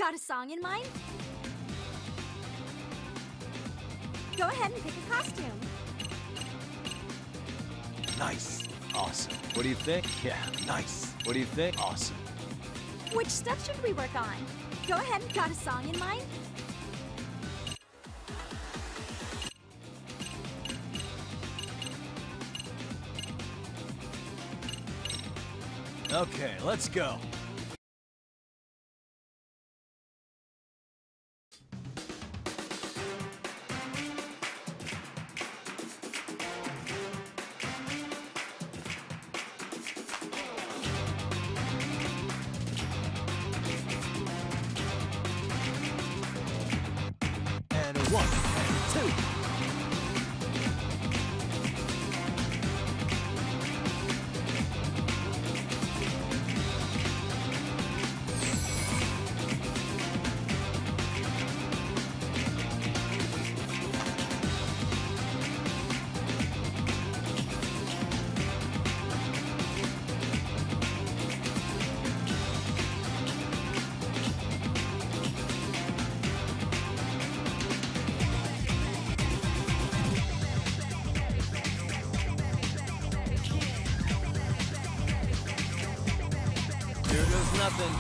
Got a song in mind? Go ahead and pick a costume. Nice. Awesome. What do you think? Yeah, nice. What do you think? Awesome. Which stuff should we work on? Go ahead and got a song in mind? Okay, let's go. And a 1 and 2. Here goes nothing.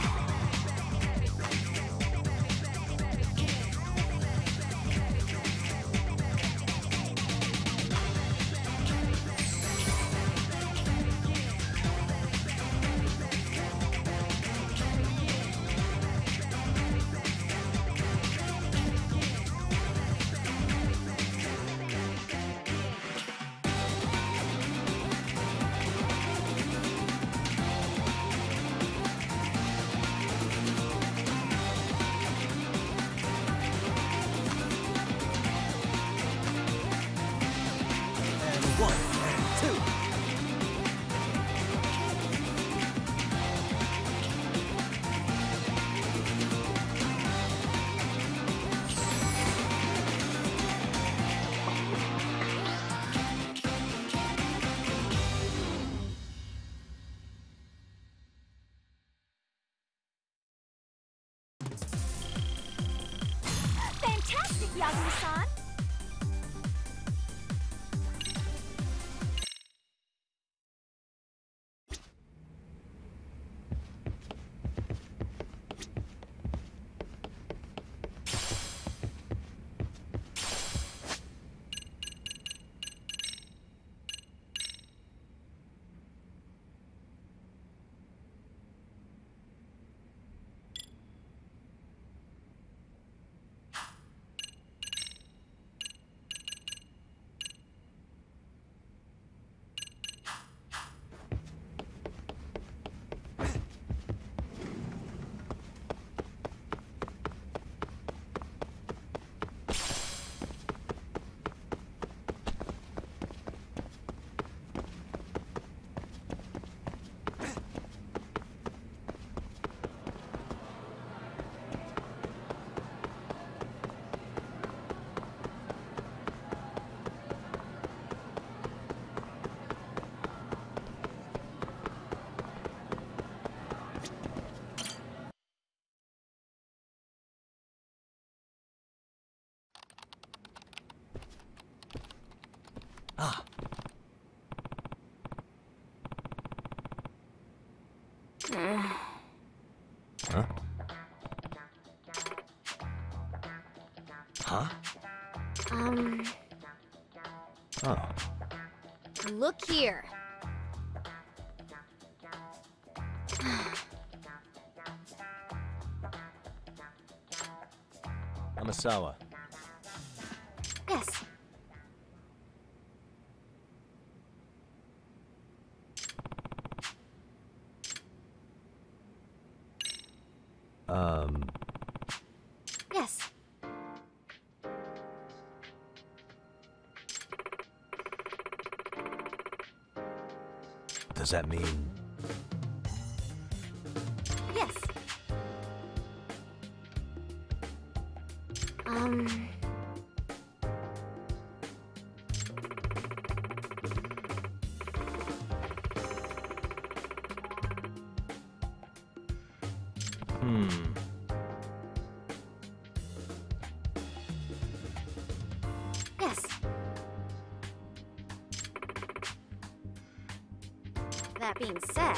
And 1 and 2. Fantastic, Yagami-san! Ah. Huh? Huh? Oh. Look here. Amasawa. Yes. Yes. Does that mean... Yes. being said...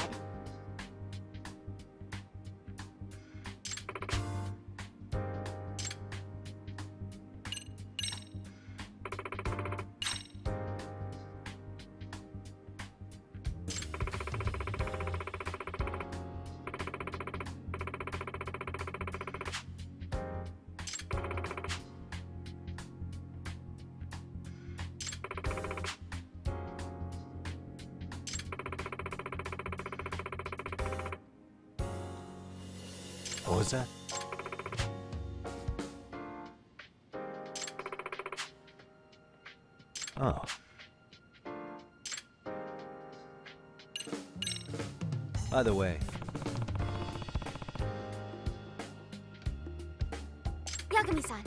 What was that? Oh. By the way, Yagami-san.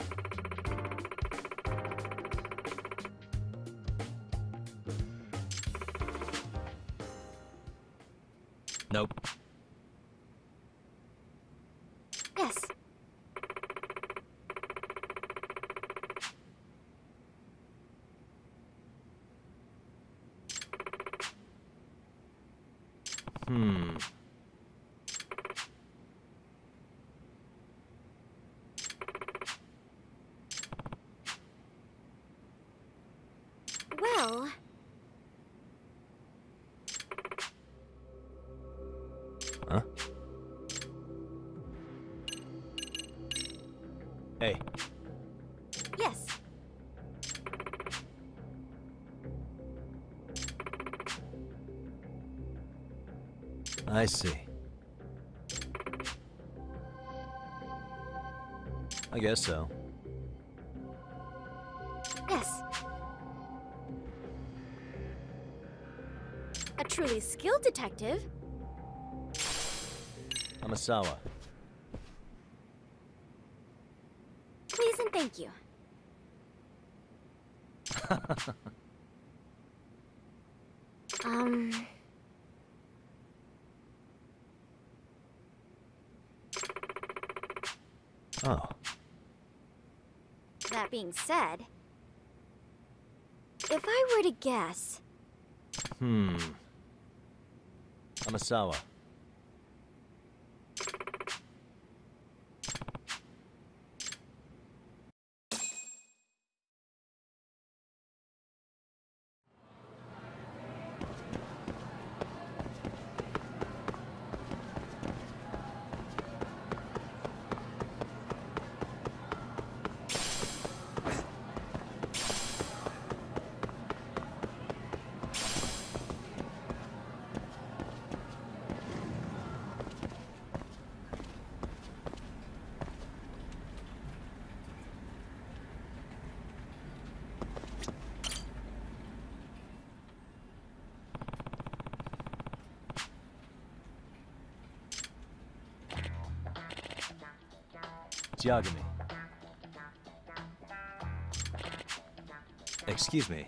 Nope. Yes. Well... Huh? Hey, Yes. I see. I guess so. Yes. A truly skilled detective? Amasawa. Please and thank you. Oh. That being said... If I were to guess... Amasawa. Yagami. Excuse me.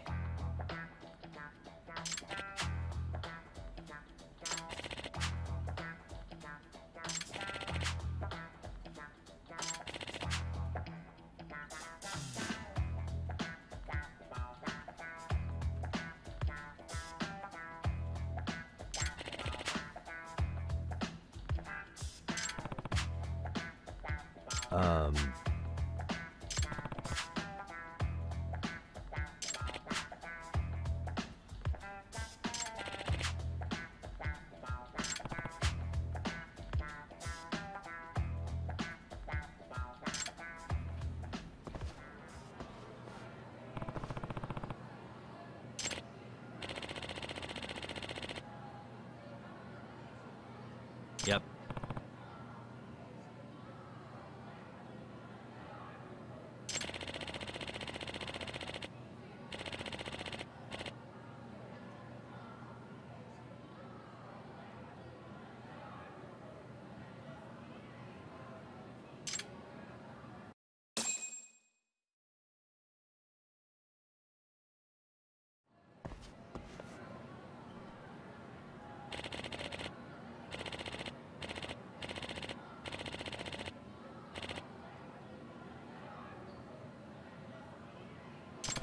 Yep.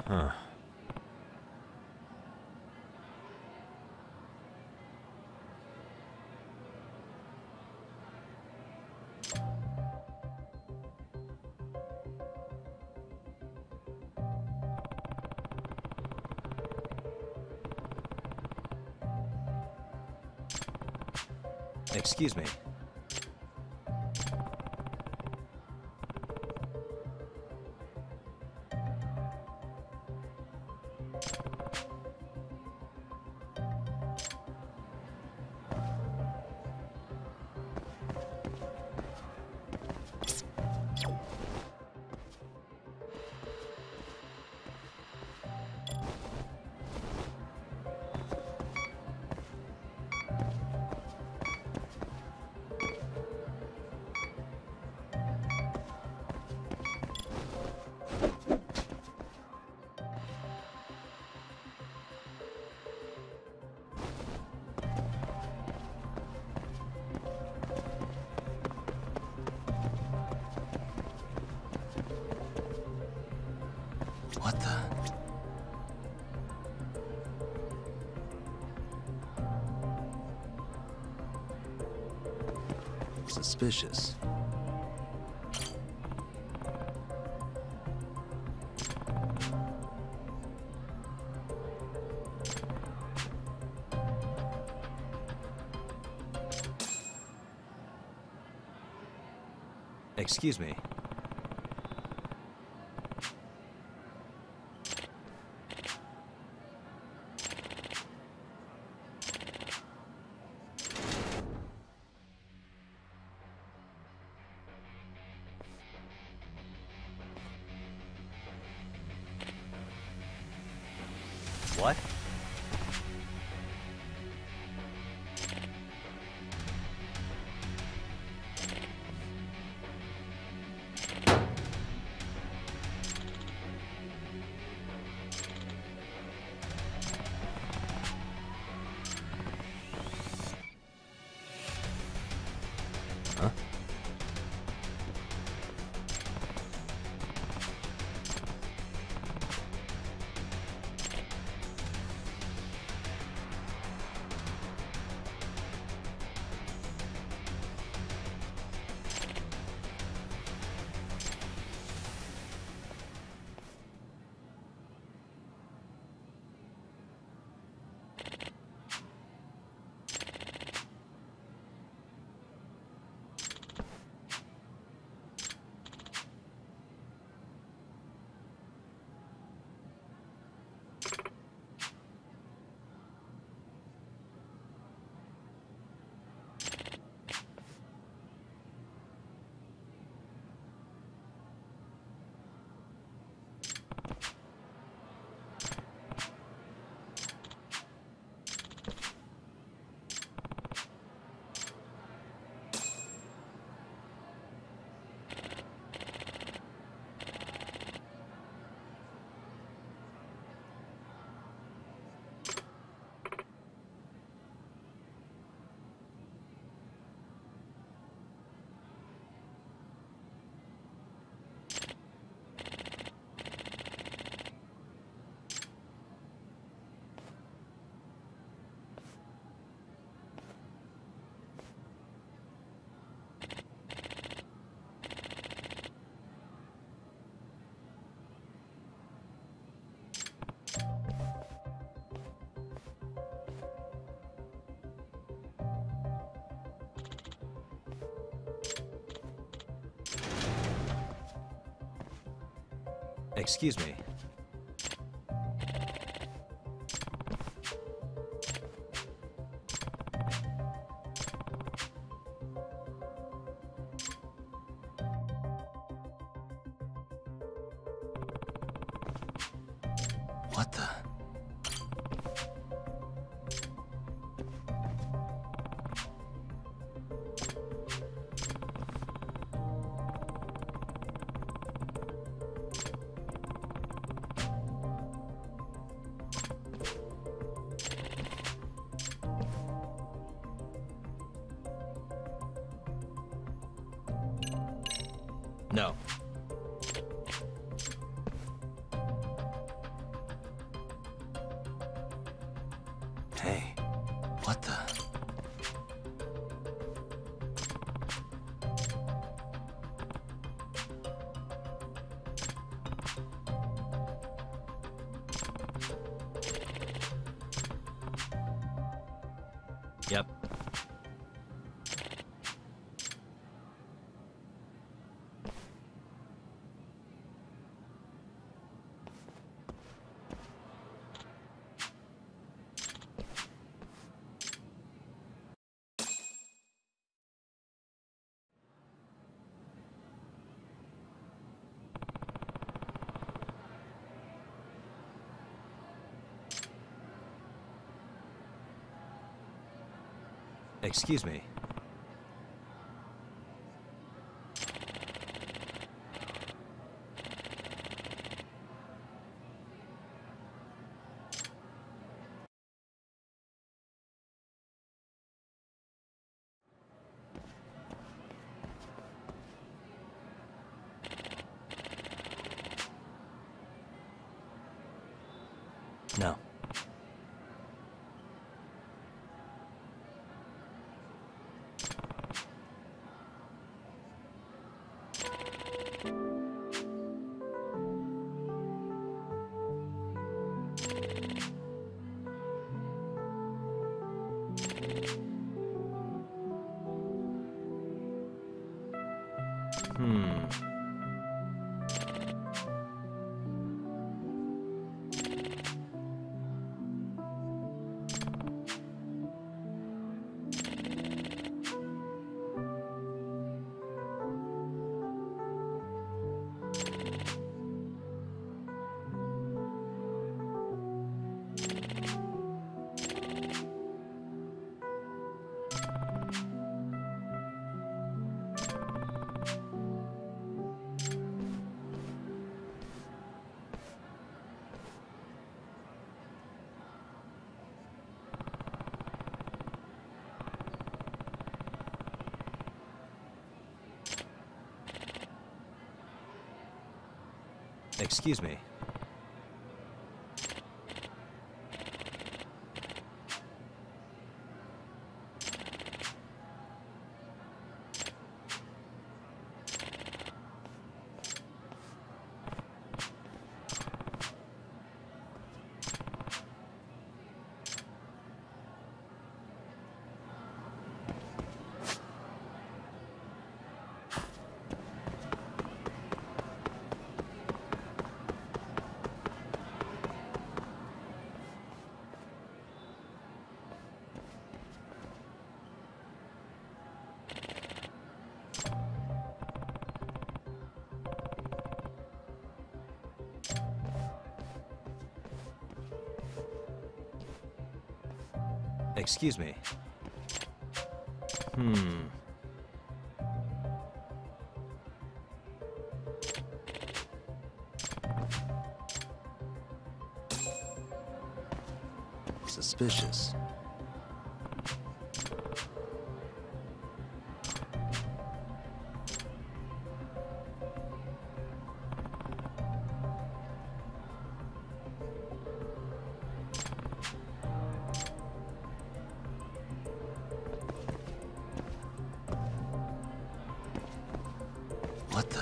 Huh. Excuse me. What the? Suspicious. Excuse me. What? Huh? Excuse me. What the? No. Hey, what the? Yep. Excuse me. No. Excuse me. Excuse me. Suspicious. What the?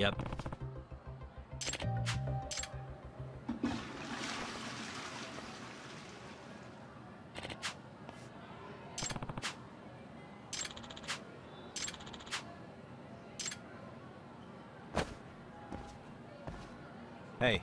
Yep. Hey.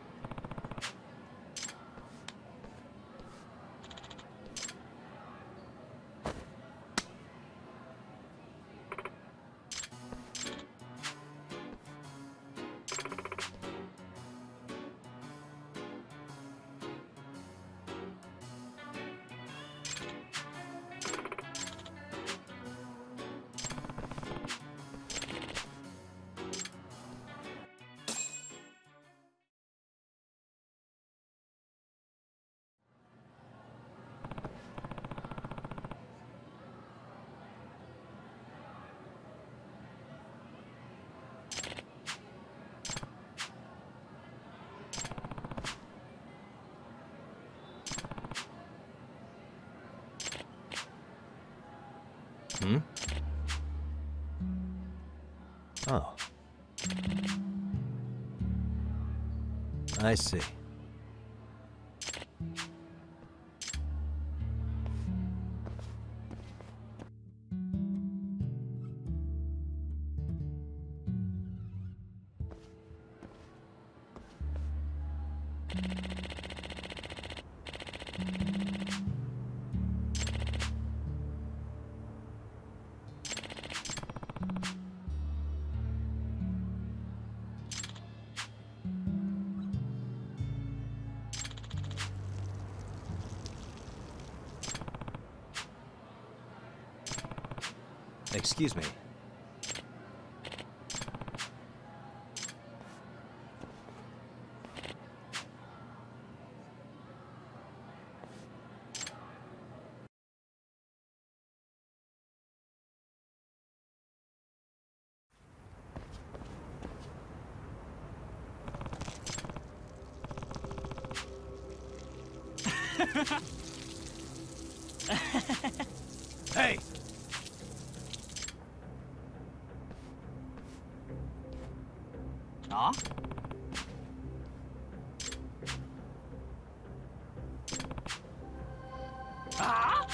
Hmm? Oh. I see. Excuse me. Hey! Huh? Ah?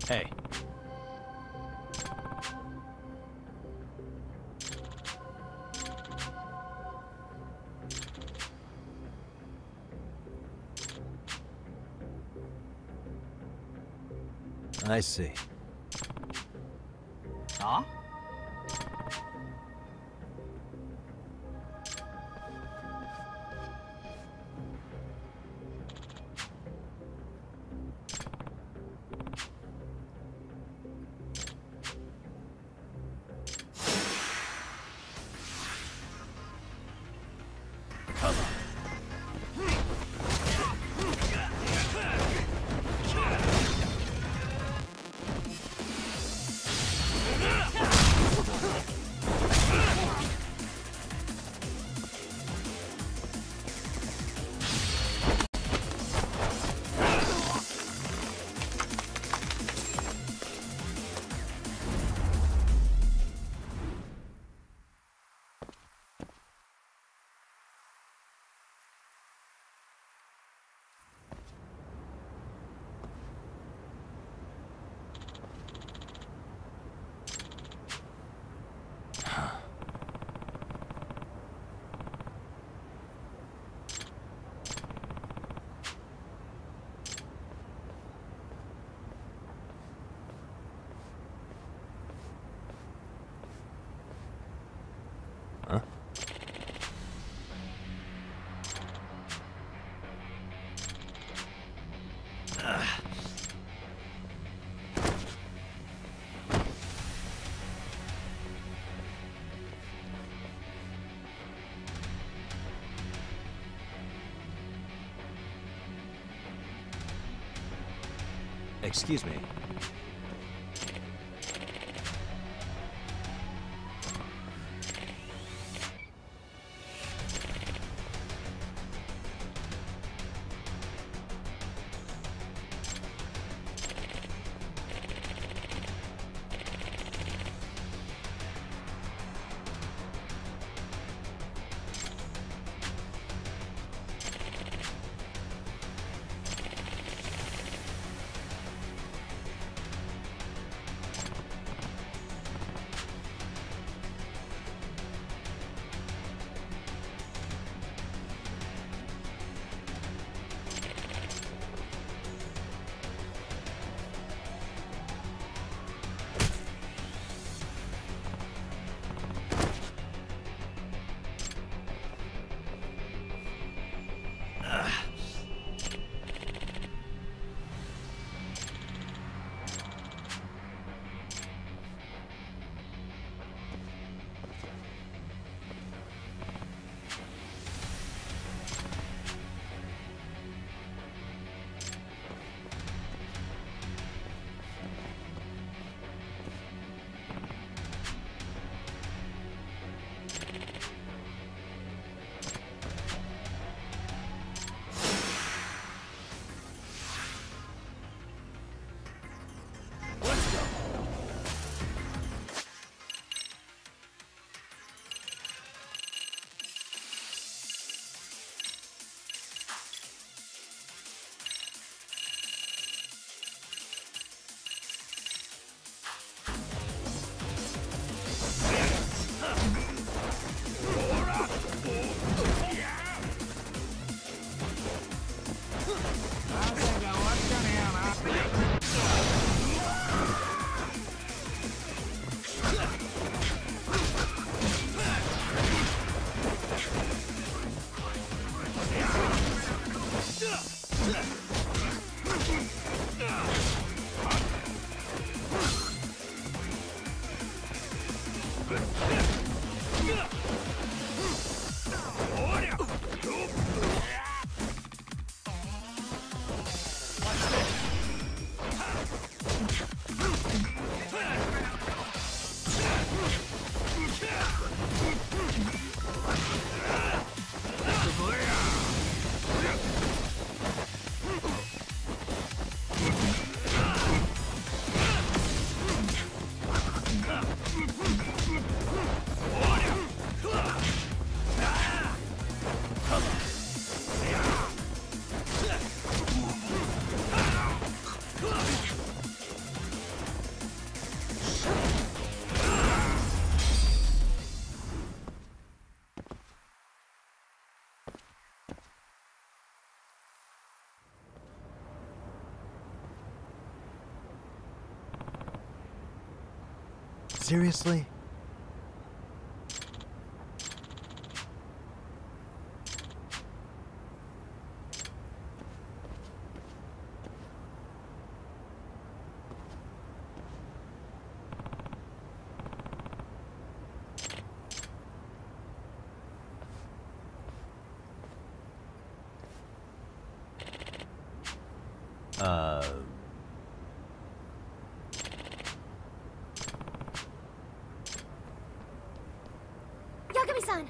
Hey. I see. Huh? Huh? Excuse me. Seriously? Yagami-san!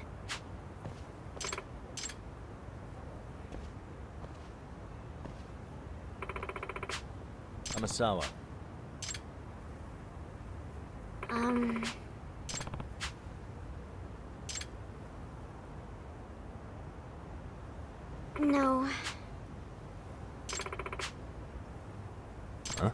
Amasawa. No. Huh?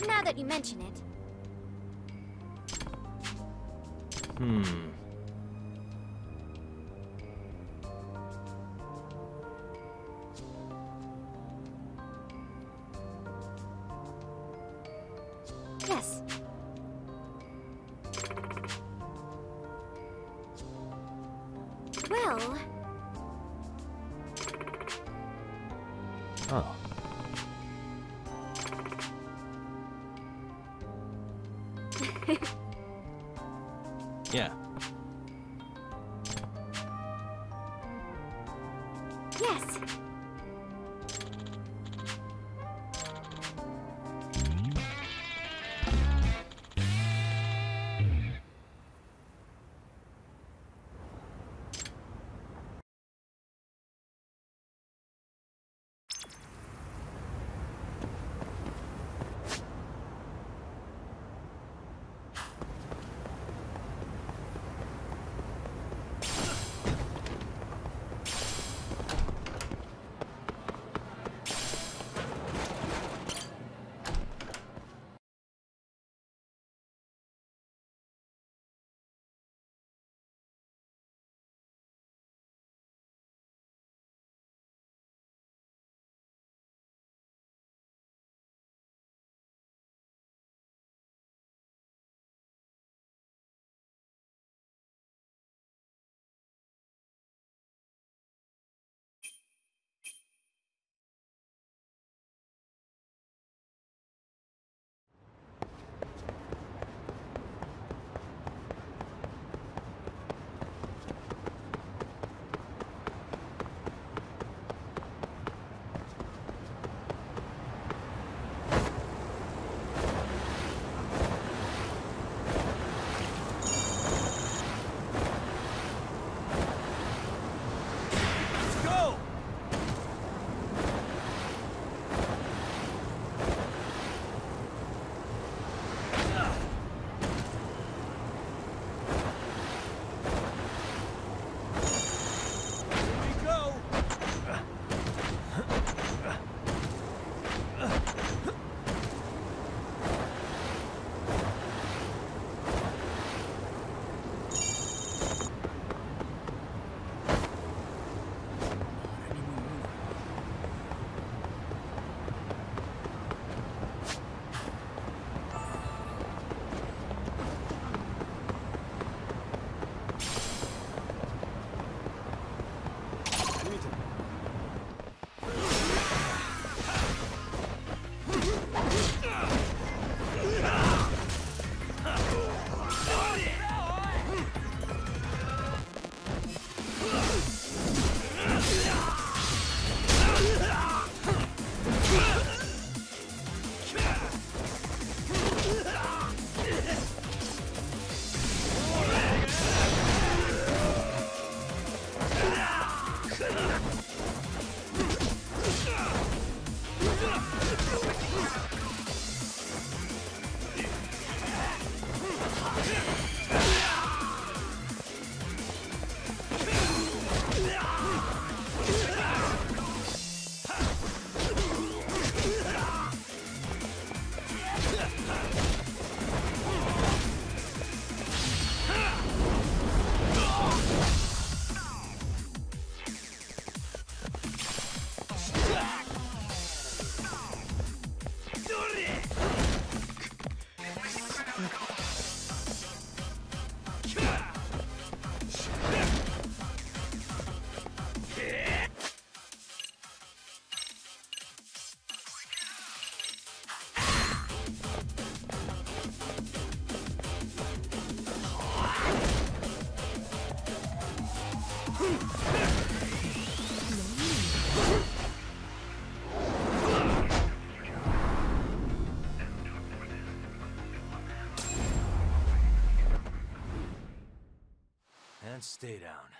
Now that you mention it. Yes. Well... Oh. Yeah. Yes. And stay down.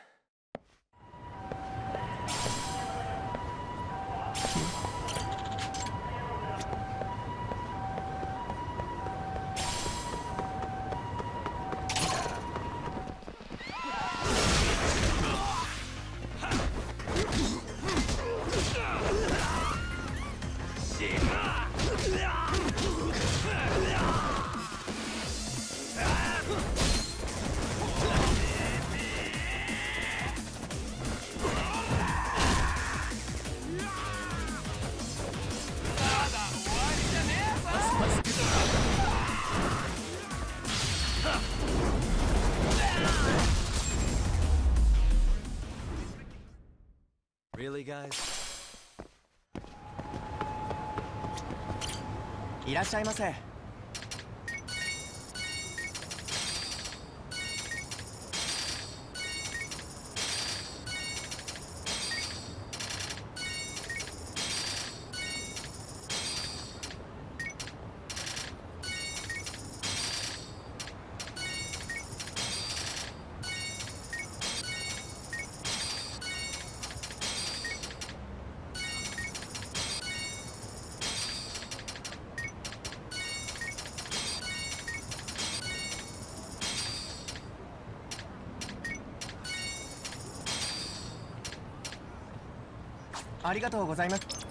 Really, guys? いらっしゃいませ。ありがとうございます。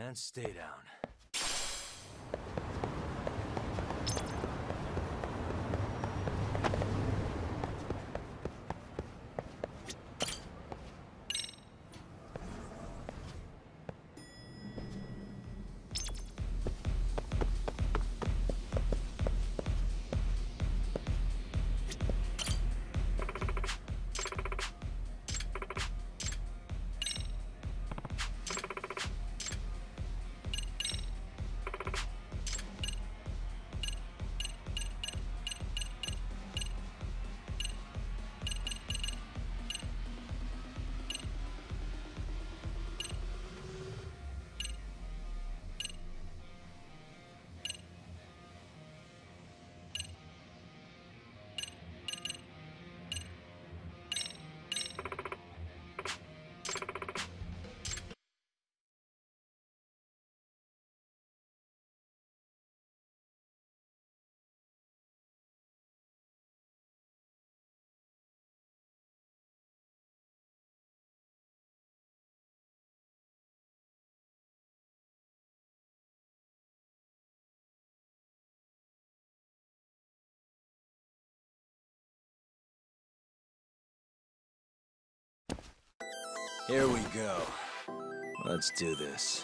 And stay down. Here we go. Let's do this.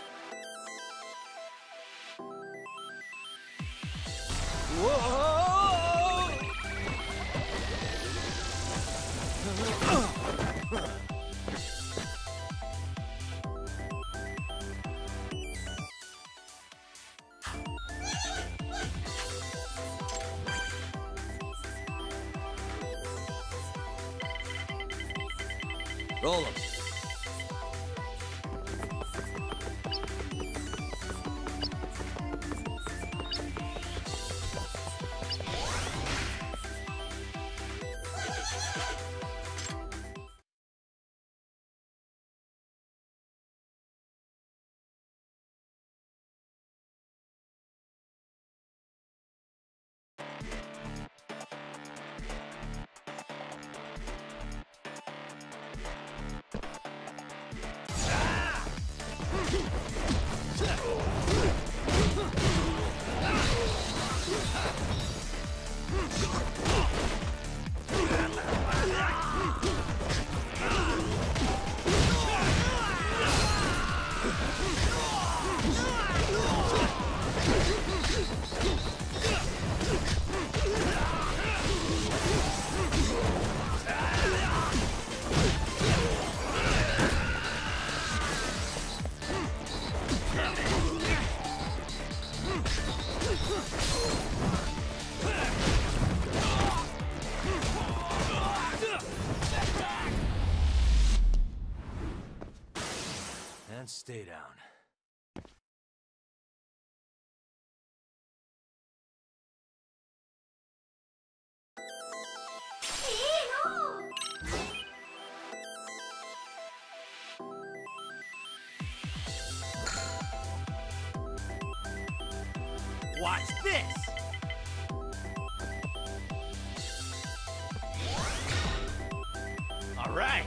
Whoa! Roll him. And stay down. Watch this! All right.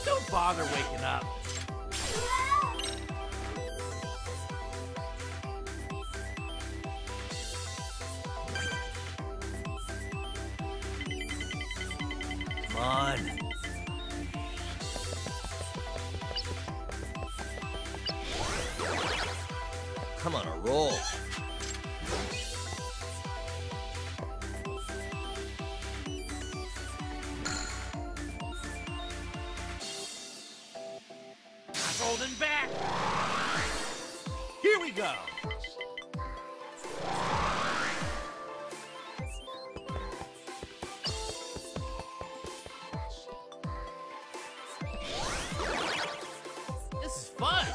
Don't bother waking up. Come on. Come on, a roll. Holding back. Here we go. This is fun.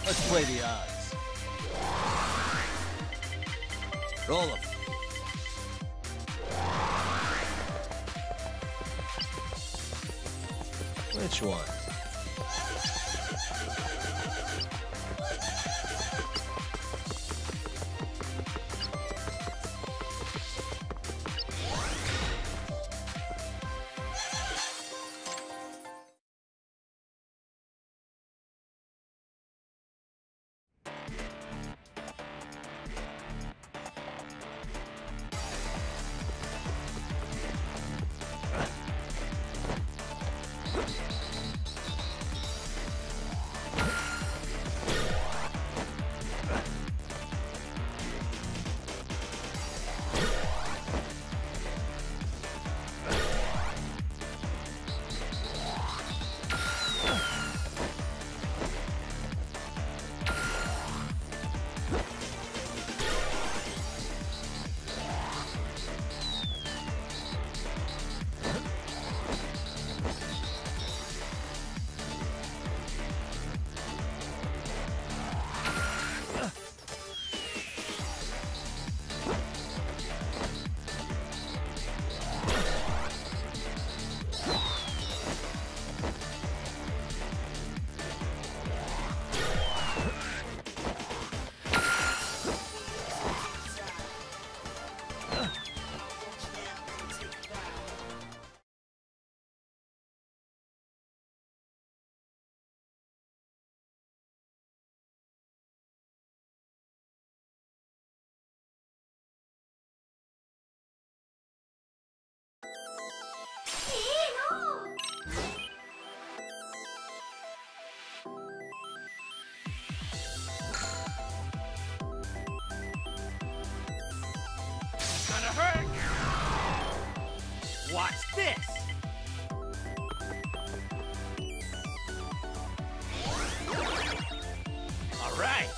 Let's play the odds. Roll them. Which one? Watch this! All right!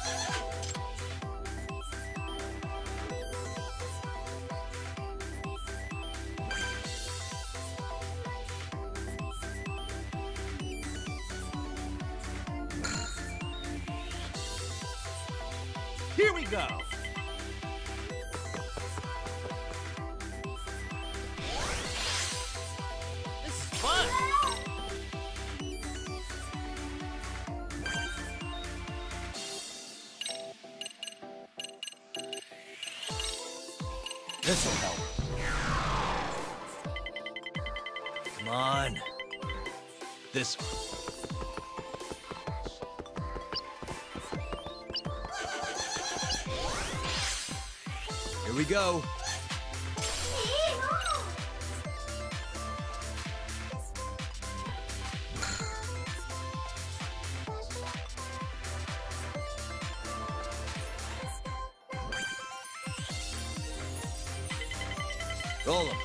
Here we go! This is fun! This'll help. Come on. This one. Here we go. Roll 'em.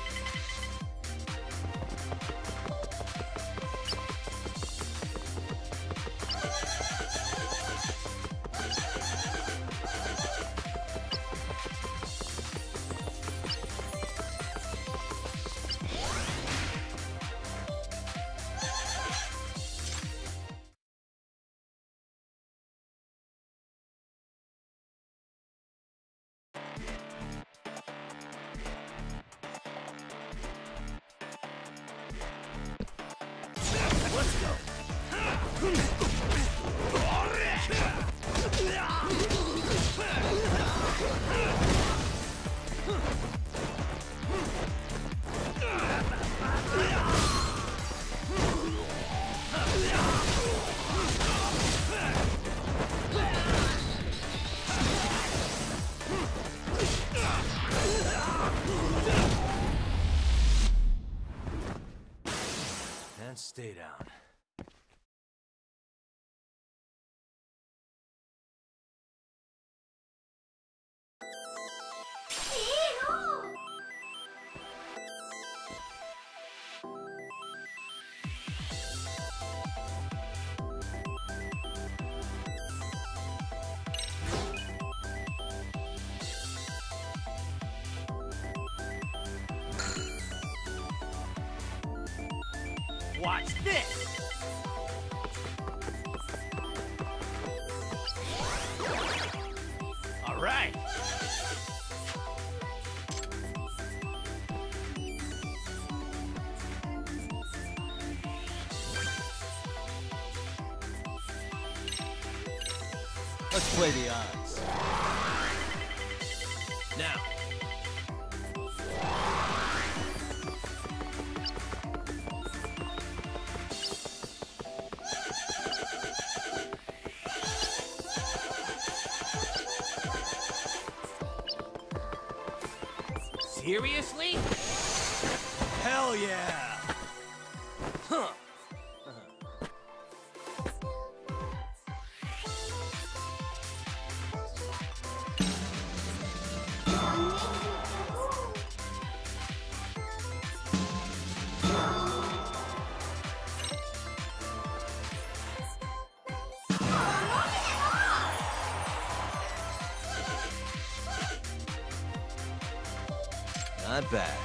Let's go! And stay down. Watch this! All right! Let's play the odds. Now. Seriously? Hell yeah! Huh. Not bad.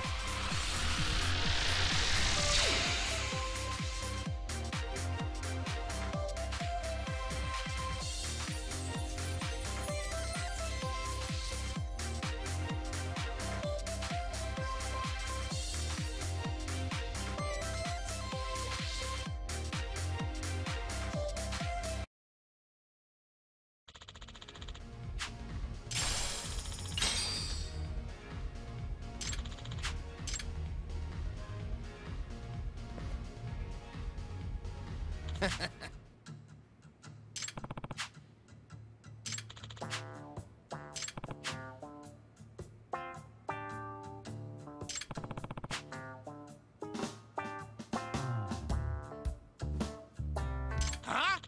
Huh?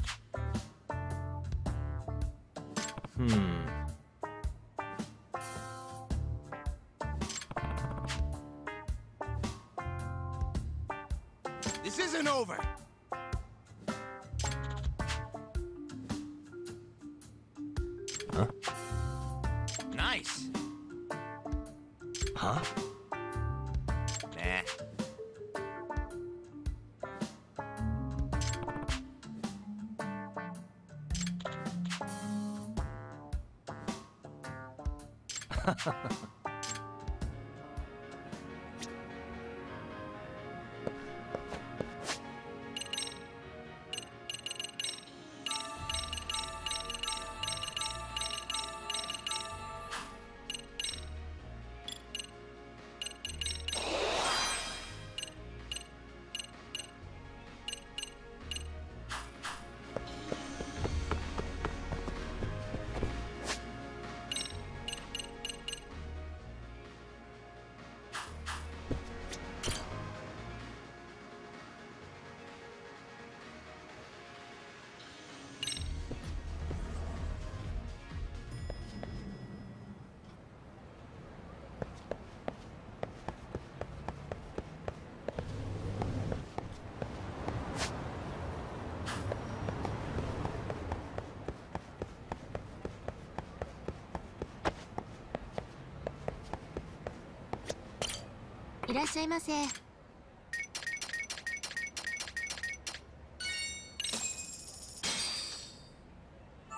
over. Huh? Nice. Huh? Nah.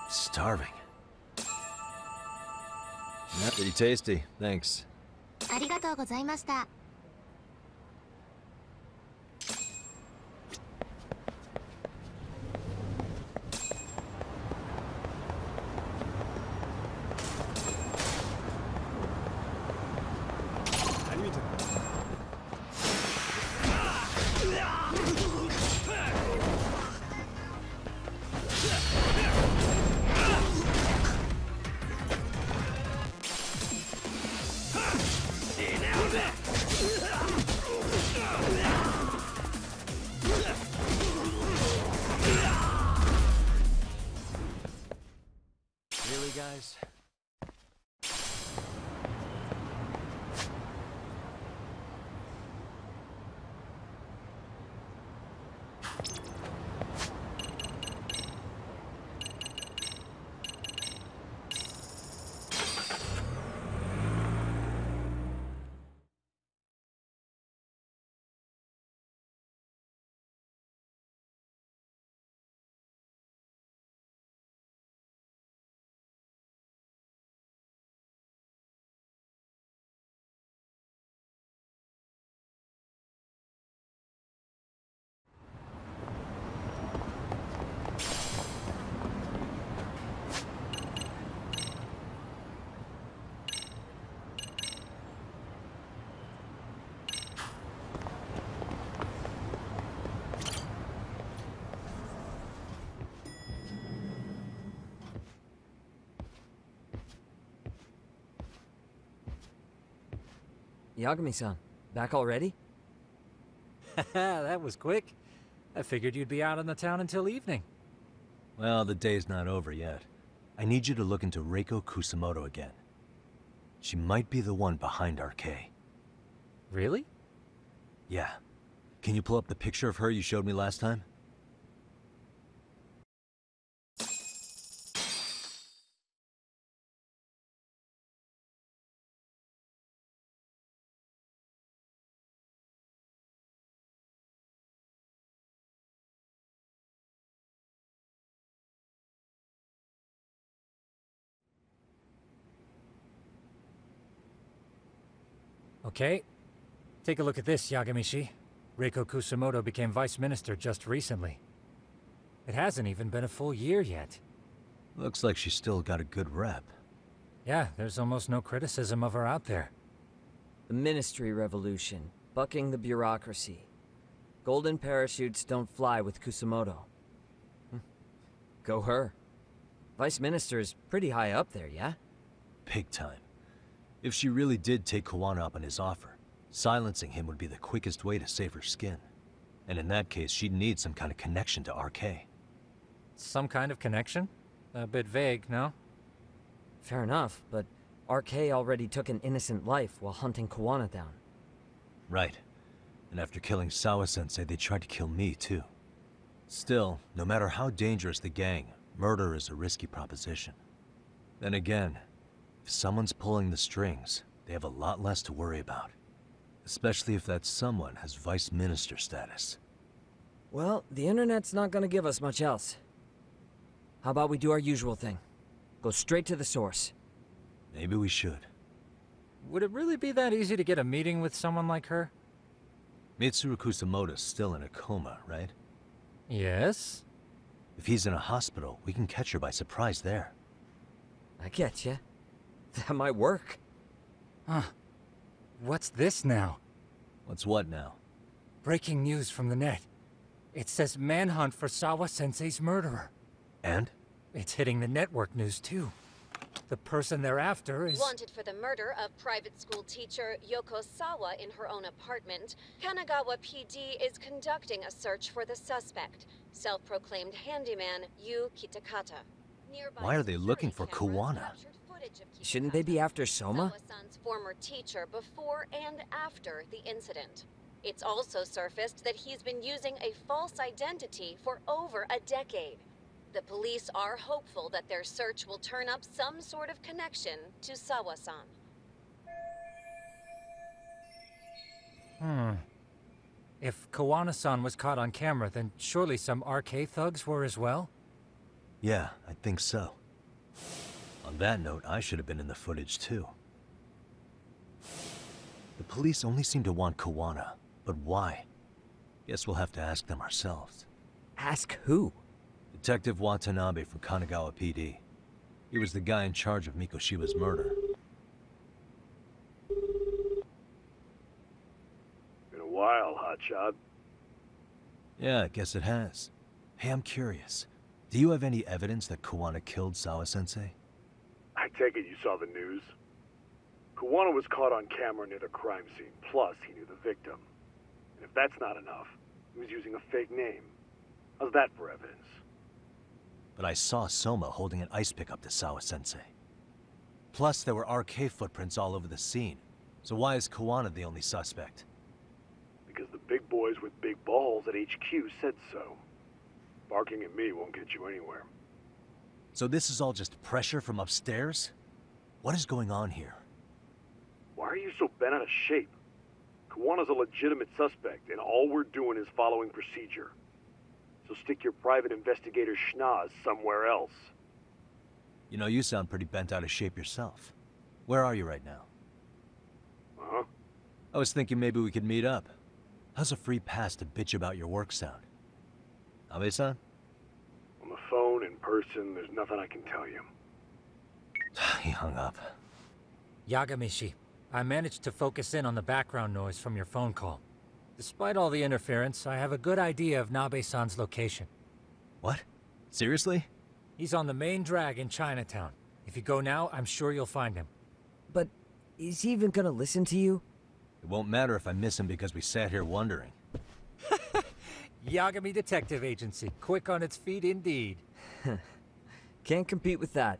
Starving. Yeah, pretty tasty. Thanks. ありがとうございました。Really, guys? Yagami-san, back already? That was quick. I figured you'd be out in the town until evening. Well, the day's not over yet. I need you to look into Reiko Kusamoto again. She might be the one behind RK. Really? Yeah. Can you pull up the picture of her you showed me last time? Okay. Take a look at this, Yagamishi. Reiko Kusamoto became vice minister just recently. It hasn't even been a full year yet. Looks like she's still got a good rep. Yeah, there's almost no criticism of her out there. The Ministry Revolution, bucking the bureaucracy. Golden parachutes don't fly with Kusamoto. Go her. Vice Minister's pretty high up there, yeah? Big time. If she really did take Kawana up on his offer, silencing him would be the quickest way to save her skin. And in that case, she'd need some kind of connection to RK. Some kind of connection? A bit vague, no? Fair enough, but RK already took an innocent life while hunting Kawana down. Right. And after killing Sawa-sensei, they tried to kill me, too. Still, no matter how dangerous the gang, murder is a risky proposition. Then again, if someone's pulling the strings, they have a lot less to worry about. Especially if that someone has vice minister status. Well, the internet's not gonna give us much else. How about we do our usual thing? Go straight to the source. Maybe we should. Would it really be that easy to get a meeting with someone like her? Mitsuru Kusamoto's still in a coma, right? Yes? If he's in a hospital, we can catch her by surprise there. I get you. That might work. Huh. What's this now? What's what now? Breaking news from the net. It says manhunt for Sawa-sensei's murderer. And? It's hitting the network news too. The person they're after is... Wanted for the murder of private school teacher Yoko Sawa in her own apartment, Kanagawa PD is conducting a search for the suspect, self-proclaimed handyman Yu Kitakata. Nearby Why are they looking for security cameras Kuwana? captured footage of Shouldn't they be after Soma? Sawa-san's former teacher before and after the incident. It's also surfaced that he's been using a false identity for over a decade. The police are hopeful that their search will turn up some sort of connection to Sawa-san. If Kawana-san was caught on camera, then surely some RK thugs were as well? Yeah, I think so. On that note, I should have been in the footage too. The police only seem to want Kawana, but why? Guess we'll have to ask them ourselves. Ask who? Detective Watanabe from Kanagawa PD. He was the guy in charge of Mikoshiba's murder. Been a while, Hotshot. Yeah, I guess it has. Hey, I'm curious. Do you have any evidence that Kawana killed Sawa-sensei? I take it you saw the news. Kawana was caught on camera near the crime scene, plus he knew the victim. And if that's not enough, he was using a fake name. How's that for evidence? But I saw Soma holding an ice pick up to Sawa-sensei. Plus, there were RK footprints all over the scene. So why is Kawana the only suspect? Because the big boys with big balls at HQ said so. Barking at me won't get you anywhere. So this is all just pressure from upstairs? What is going on here? Why are you so bent out of shape? Kawana's a legitimate suspect, and all we're doing is following procedure. So stick your private investigator schnoz somewhere else. You know, you sound pretty bent out of shape yourself. Where are you right now? Uh-huh. I was thinking maybe we could meet up. How's a free pass to bitch about your work sound? Abe-san? On the phone, in person, there's nothing I can tell you. He hung up. Yagamishi, I managed to focus in on the background noise from your phone call. Despite all the interference, I have a good idea of Nabe-san's location. What? Seriously? He's on the main drag in Chinatown. If you go now, I'm sure you'll find him. But is he even gonna listen to you? It won't matter if I miss him because we sat here wondering. Yagami Detective Agency, quick on its feet indeed. Can't compete with that.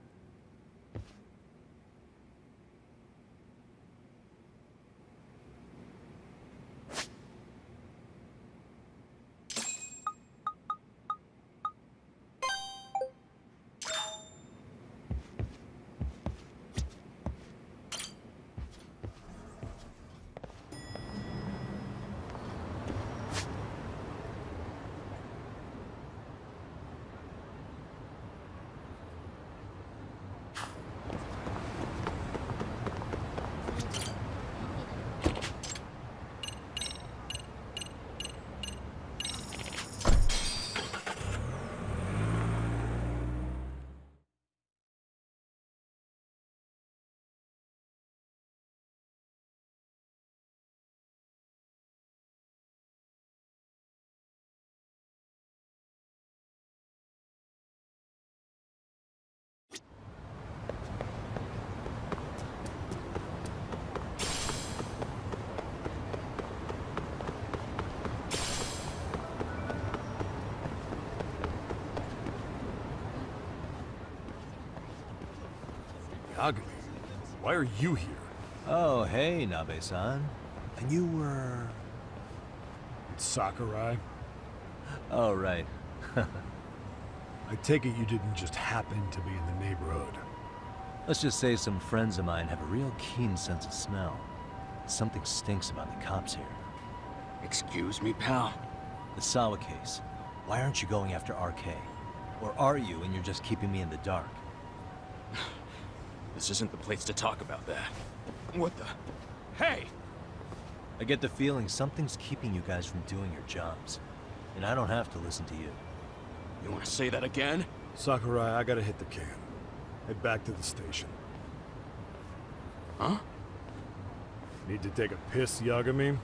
Yagami, why are you here? Oh, hey, Nabe-san. And you were... Sakurai. Oh, right. I take it you didn't just happen to be in the neighborhood. Let's just say some friends of mine have a real keen sense of smell. Something stinks about the cops here. Excuse me, pal? The Sawa case. Why aren't you going after RK? Or are you, and you're just keeping me in the dark? This isn't the place to talk about that. What the... Hey! I get the feeling something's keeping you guys from doing your jobs. And I don't have to listen to you. You want to say that again? Sakurai, I gotta hit the can. Head back to the station. Huh? Need to take a piss, Yagami?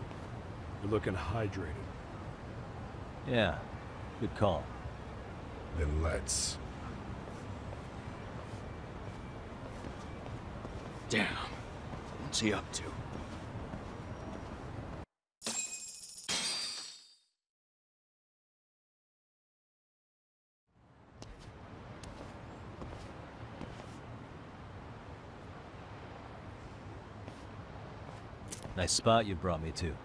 You're looking hydrated. Yeah, good call. Then let's. Damn. What's he up to? Nice spot you brought me to.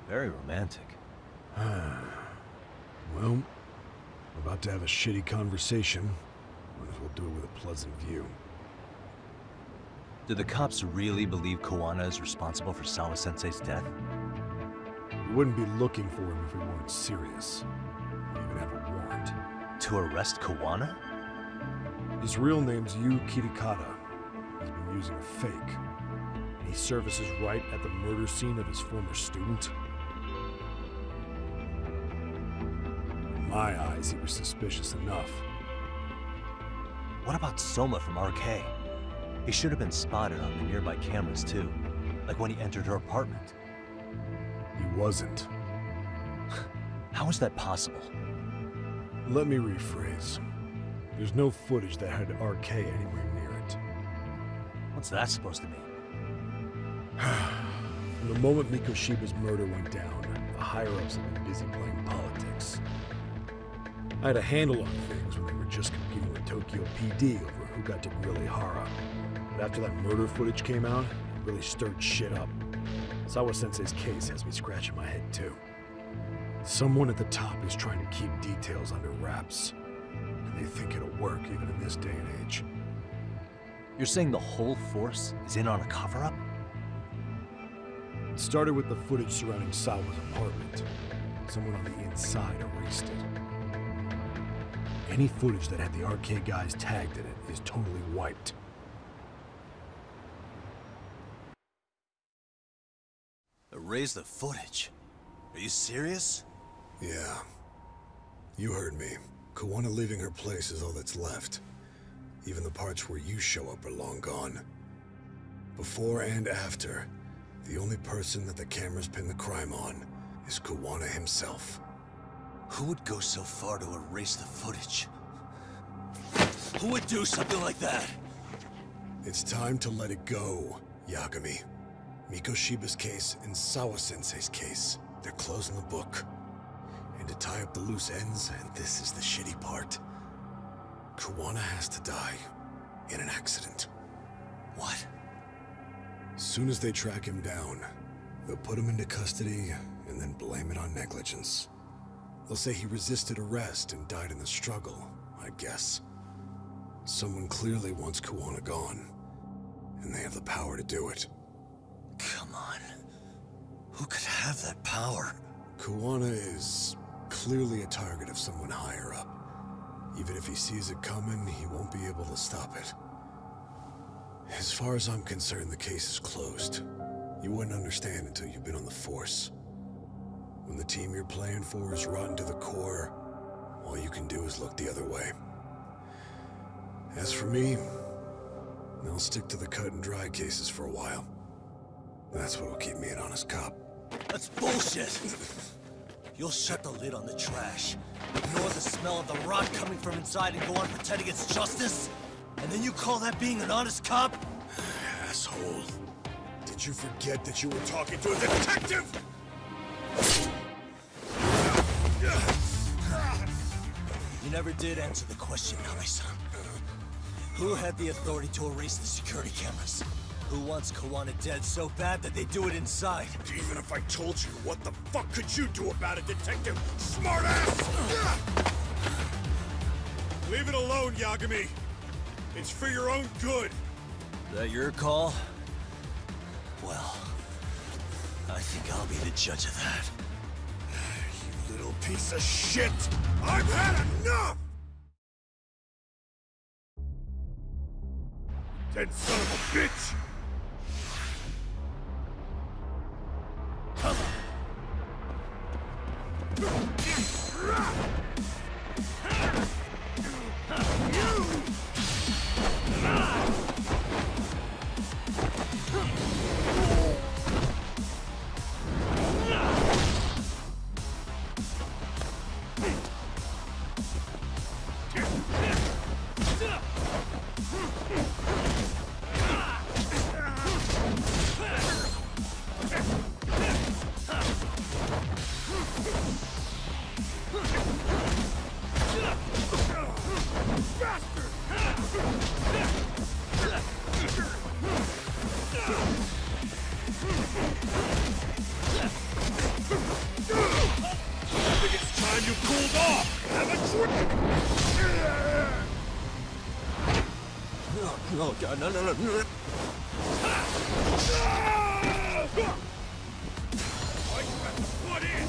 Very romantic. Well, we're about to have a shitty conversation. Might as well do it with a pleasant view. Do the cops really believe Kuwana is responsible for Sawa-sensei's death? We wouldn't be looking for him if we weren't serious. We even have a warrant. To arrest Kuwana? His real name's Yu Kitakata. He's been using a fake. And he surfaces right at the murder scene of his former student. In my eyes, he was suspicious enough. What about Soma from RK? He should have been spotted on the nearby cameras too. Like when he entered her apartment. He wasn't. How is that possible? Let me rephrase. There's no footage that had RK anywhere near it. What's that supposed to mean? From the moment Mikoshiba's murder went down, the higher-ups have been busy playing politics. I had a handle on things when they were just competing with Tokyo PD over who got to Murihara. But after that murder footage came out, it really stirred shit up. Sawa-sensei's case has me scratching my head too. Someone at the top is trying to keep details under wraps. And they think it'll work even in this day and age. You're saying the whole force is in on a cover-up? It started with the footage surrounding Sawa's apartment. Someone on the inside erased it. Any footage that had the RK guys tagged in it is totally wiped. Erase the footage? Are you serious? Yeah. You heard me. Kuwana leaving her place is all that's left. Even the parts where you show up are long gone. Before and after, the only person that the cameras pin the crime on is Kuwana himself. Who would go so far to erase the footage? Who would do something like that? It's time to let it go, Yagami. Mikoshiba's case and Sawa-sensei's case, they're closing the book. And to tie up the loose ends, and this is the shitty part, Kuwana has to die in an accident. What? As soon as they track him down, they'll put him into custody and then blame it on negligence. They'll say he resisted arrest and died in the struggle, I guess. Someone clearly wants Kuwana gone, and they have the power to do it. Come on. Who could have that power? Kuwana is clearly a target of someone higher up. Even if he sees it coming, he won't be able to stop it. As far as I'm concerned, the case is closed. You wouldn't understand until you've been on the force. When the team you're playing for is rotten to the core, all you can do is look the other way. As for me, I'll stick to the cut and dry cases for a while. That's what'll keep me an honest cop. That's bullshit! You'll shut the lid on the trash, ignore the smell of the rot coming from inside and go on pretending it's justice? And then you call that being an honest cop? Asshole. Did you forget that you were talking to a detective? You never did answer the question, Nami-san. Who had the authority to erase the security cameras? Who wants Kawana dead so bad that they do it inside? Even if I told you, what the fuck could you do about it, Detective Smartass? Leave it alone, Yagami. It's for your own good. Is that your call? Well, I think I'll be the judge of that. You little piece of shit! I've had enough! Dead son of a bitch! You cooled off! Have a drink! Oh god, no. What in?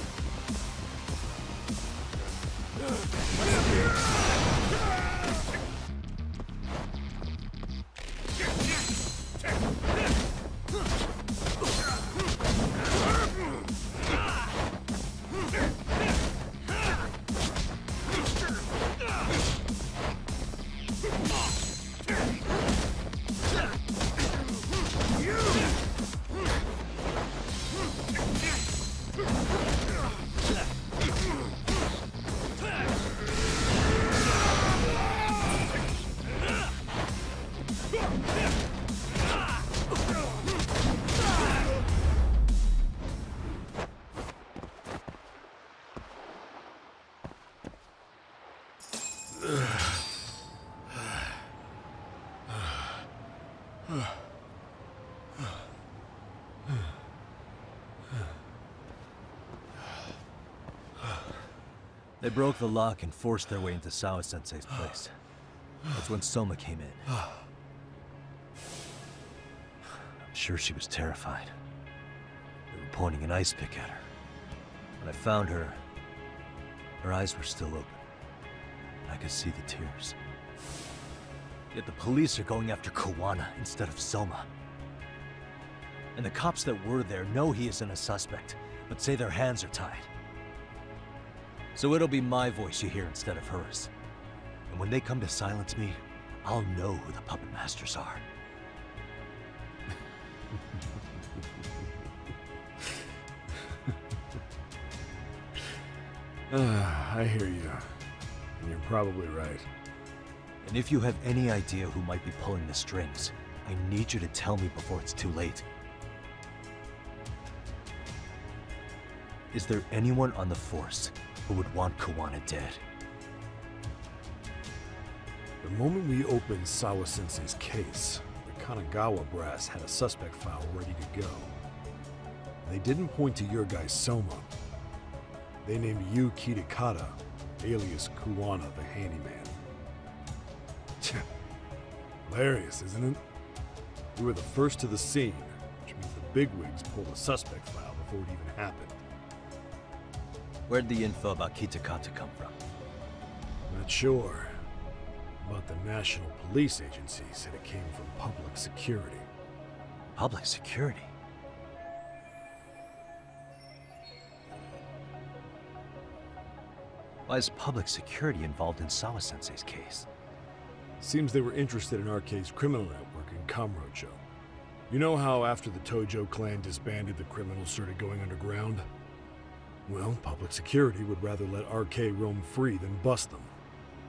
They broke the lock and forced their way into Sawa-sensei's place. That's when Soma came in. I'm sure she was terrified. They were pointing an ice pick at her. When I found her, her eyes were still open. I could see the tears. Yet the police are going after Kawana instead of Soma. And the cops that were there know he isn't a suspect, but say their hands are tied. So it'll be my voice you hear instead of hers. And when they come to silence me, I'll know who the puppet masters are. I hear you. And you're probably right. And if you have any idea who might be pulling the strings, I need you to tell me before it's too late. Is there anyone on the force who would want Kawana dead? The moment we opened Sawa-sensei's case, the Kanagawa brass had a suspect file ready to go. They didn't point to your guy Soma. They named you Kitakata, alias Kawana the handyman. Hilarious, isn't it? We were the first to the scene, which means the bigwigs pulled a suspect file before it even happened. Where'd the info about Kitakata come from? Not sure. But the National Police Agency said it came from public security. Public security? Why is public security involved in Sawa-sensei's case? Seems they were interested in Arcade's criminal network in Kamurocho. You know how after the Tojo clan disbanded, the criminals started going underground? Well, public security would rather let Arcade roam free than bust them.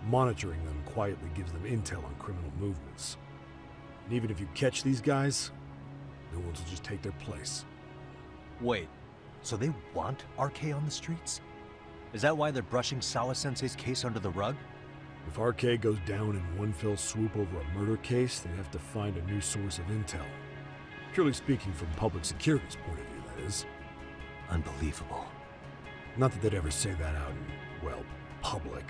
Monitoring them quietly gives them intel on criminal movements. And even if you catch these guys, new ones will just take their place. Wait, so they want RK on the streets? Is that why they're brushing Sawa-sensei's case under the rug? If RK goes down in one fell swoop over a murder case, they have to find a new source of intel. Purely speaking from public security's point of view, that is. Unbelievable. Not that they'd ever say that out in, well, public.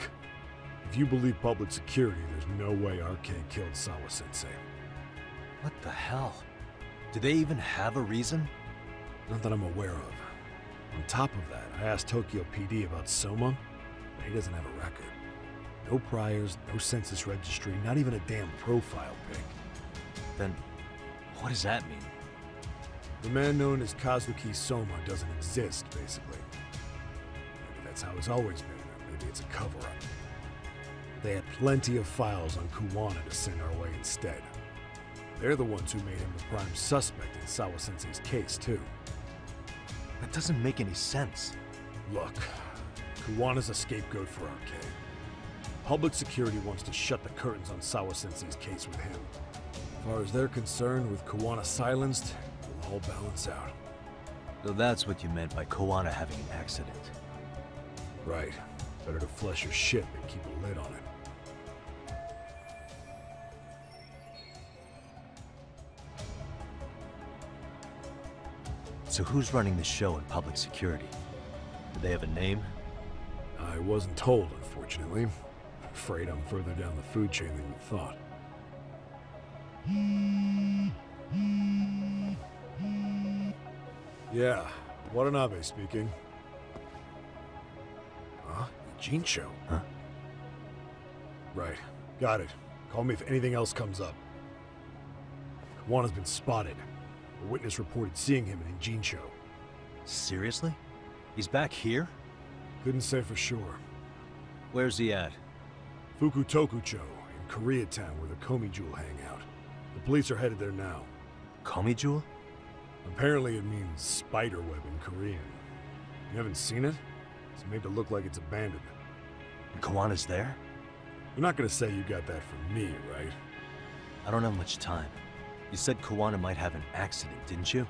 If you believe public security, there's no way Arcade killed Sawa-sensei. What the hell? Do they even have a reason? Not that I'm aware of. On top of that, I asked Tokyo PD about Soma, but he doesn't have a record. No priors, no census registry, not even a damn profile pic. Then, what does that mean? The man known as Kazuki Soma doesn't exist, basically. Maybe that's how it's always been, or maybe it's a cover-up. They had plenty of files on Kuwana to send our way instead. They're the ones who made him the prime suspect in Sawa-sensei's case, too. That doesn't make any sense. Look, Kuwana's a scapegoat for Arcade. Public security wants to shut the curtains on Sawa-sensei's case with him. As far as they're concerned, with Kuwana silenced, it'll all balance out. So that's what you meant by Kuwana having an accident. Right. Better to flush your shit than keep a lid on it. So who's running the show in public security? Do they have a name? I wasn't told, unfortunately. Afraid I'm further down the food chain than you thought. Yeah, Watanabe speaking. Huh? Jincho? Huh? Right. Got it. Call me if anything else comes up. Kuwana's been spotted. A witness reported seeing him in Jincho. Seriously? He's back here? Couldn't say for sure. Where's he at? Fukutokucho, in Koreatown, where the Komi Jewel hang out. The police are headed there now. Komi Jewel? Apparently it means spider web in Korean. You haven't seen it? It's made to look like it's abandoned. And Kawana's there? You're not gonna say you got that from me, right? I don't have much time. You said Kawana might have an accident, didn't you?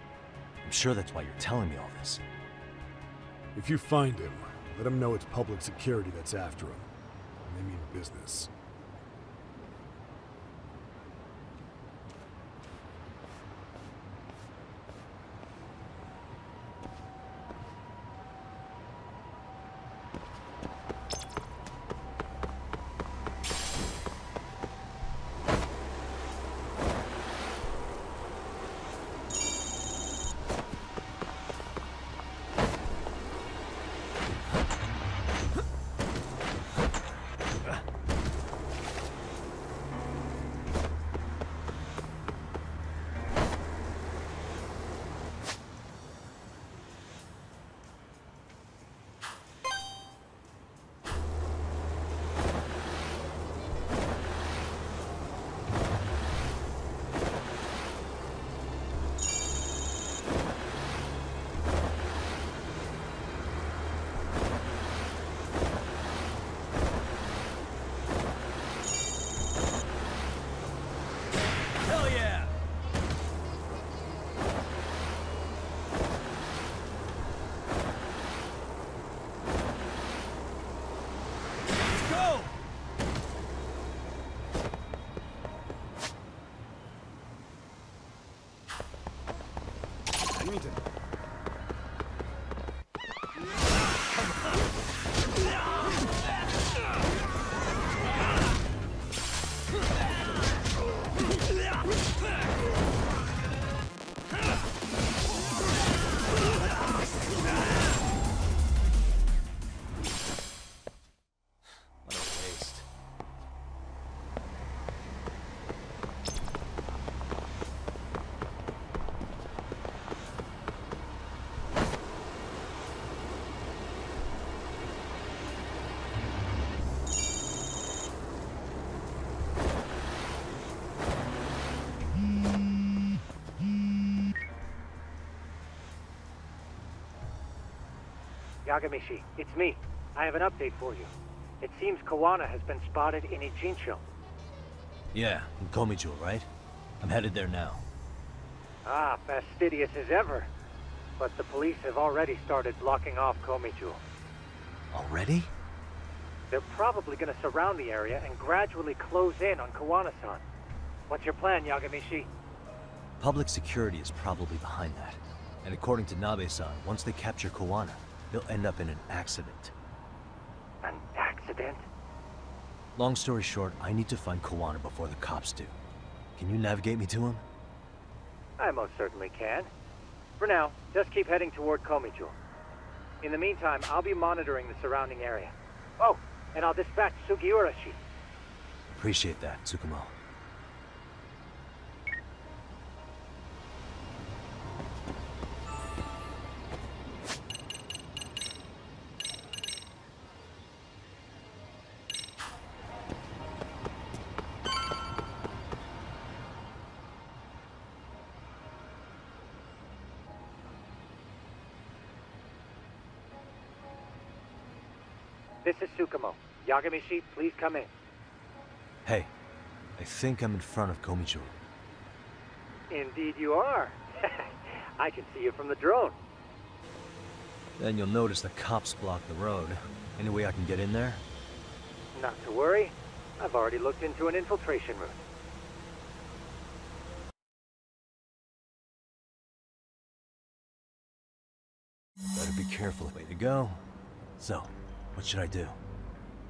I'm sure that's why you're telling me all this. If you find him, let him know it's public security that's after him. And they mean business. Yagamishi, it's me. I have an update for you. It seems Kawana has been spotted in Ijincho. Yeah, in Komi Jewel, right? I'm headed there now. Ah, fastidious as ever. But the police have already started blocking off Komi Jewel. Already? They're probably gonna surround the area and gradually close in on Kawana-san. What's your plan, Yagamishi? Public security is probably behind that. And according to Nabe-san, once they capture Koana, they'll end up in an accident. An accident? Long story short, I need to find Koana before the cops do. Can you navigate me to him? I most certainly can. For now, just keep heading toward Komijo. In the meantime, I'll be monitoring the surrounding area. Oh, and I'll dispatch Sugiurashi. Appreciate that, Tsukumo. This is Tsukumo. Yagamishi, please come in. Hey, I think I'm in front of Komicho. Indeed you are. I can see you from the drone. Then you'll notice the cops block the road. Any way I can get in there? Not to worry. I've already looked into an infiltration route. Better be careful. Way to go. So, what should I do?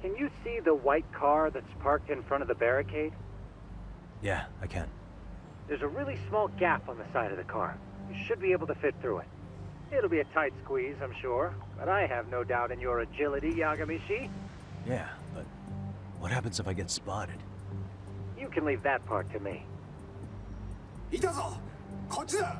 Can you see the white car that's parked in front of the barricade? Yeah, I can. There's a really small gap on the side of the car. You should be able to fit through it. It'll be a tight squeeze, I'm sure, but I have no doubt in your agility, Yagamishi. Yeah, but what happens if I get spotted? You can leave that part to me. いたぞこっちだ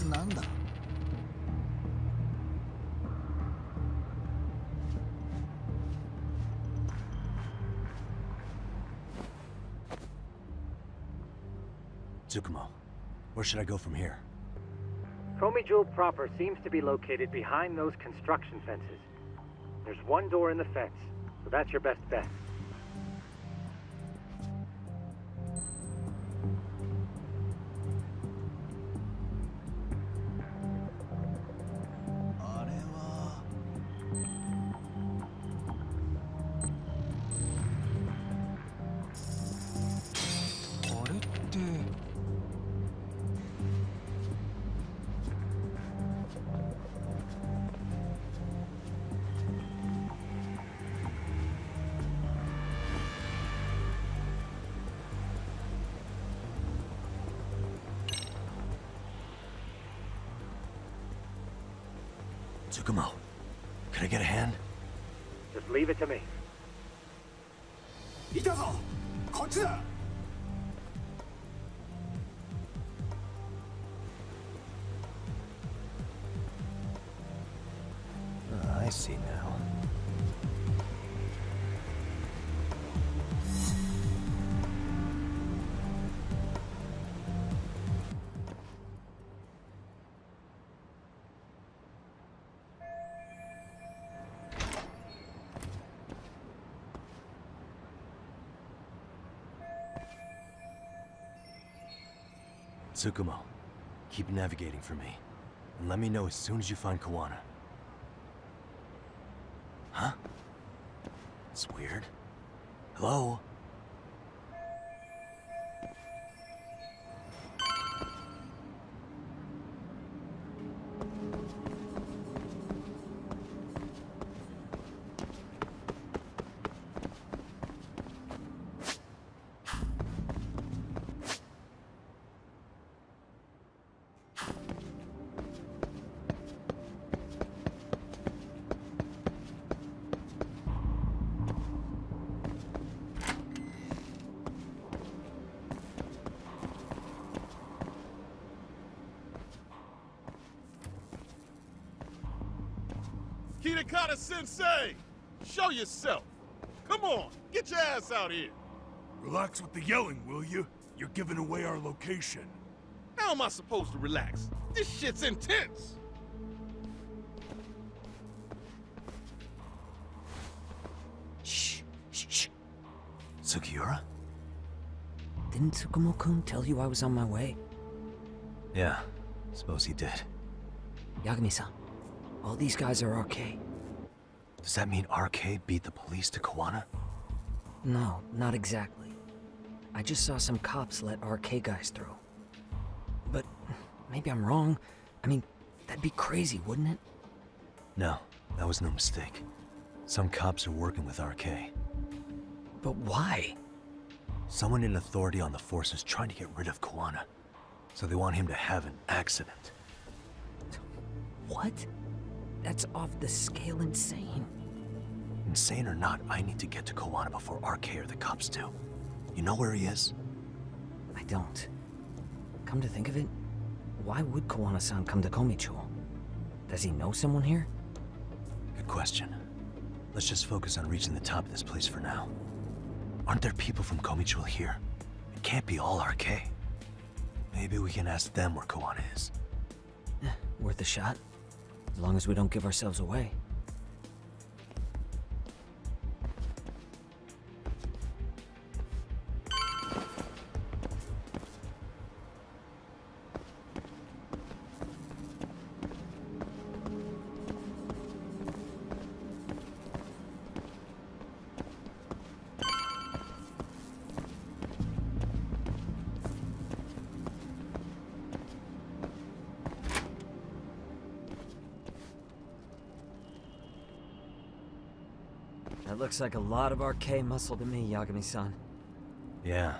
なんだ Tsukumo, where should I go from here? Komijo proper seems to be located behind those construction fences. There's one door in the fence, so that's your best bet. Tsukumo, can I get a hand? Just leave it to me. いたぞこっちだ I see now. Tsukumo, keep navigating for me. And let me know as soon as you find Kawana. Huh? It's weird. Hello? Kitakata-sensei! Show yourself! Come on, get your ass out here! Relax with the yelling, will you? You're giving away our location. How am I supposed to relax? This shit's intense! Shh, shh, shh. Sugiura? Didn't Tsukumo-kun tell you I was on my way? Yeah, suppose he did. Yagami-san, all these guys are RK. Does that mean RK beat the police to Kawana? No, not exactly. I just saw some cops let RK guys through. But maybe I'm wrong. I mean, that'd be crazy, wouldn't it? No, that was no mistake. Some cops are working with RK. But why? Someone in authority on the force is trying to get rid of Kawana. So they want him to have an accident. What? That's off the scale insane. Insane or not, I need to get to Kawana before RK or the cops do. You know where he is? I don't. Come to think of it, why would Kawana-san come to Komichou? Does he know someone here? Good question. Let's just focus on reaching the top of this place for now. Aren't there people from Komichou here? It can't be all RK. Maybe we can ask them where Kawana is. Worth a shot. As long as we don't give ourselves away. That looks like a lot of RK muscle to me, Yagami-san. Yeah,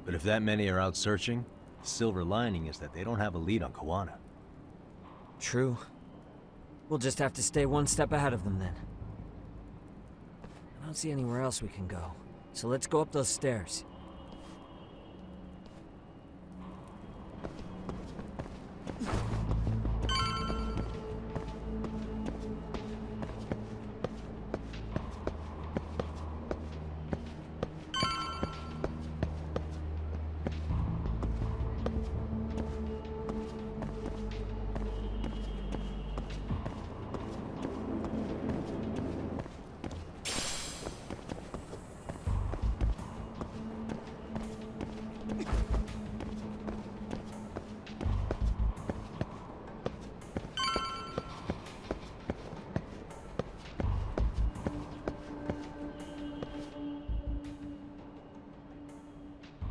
but if that many are out searching, the silver lining is that they don't have a lead on Kawana. True. We'll just have to stay one step ahead of them then. I don't see anywhere else we can go, so let's go up those stairs.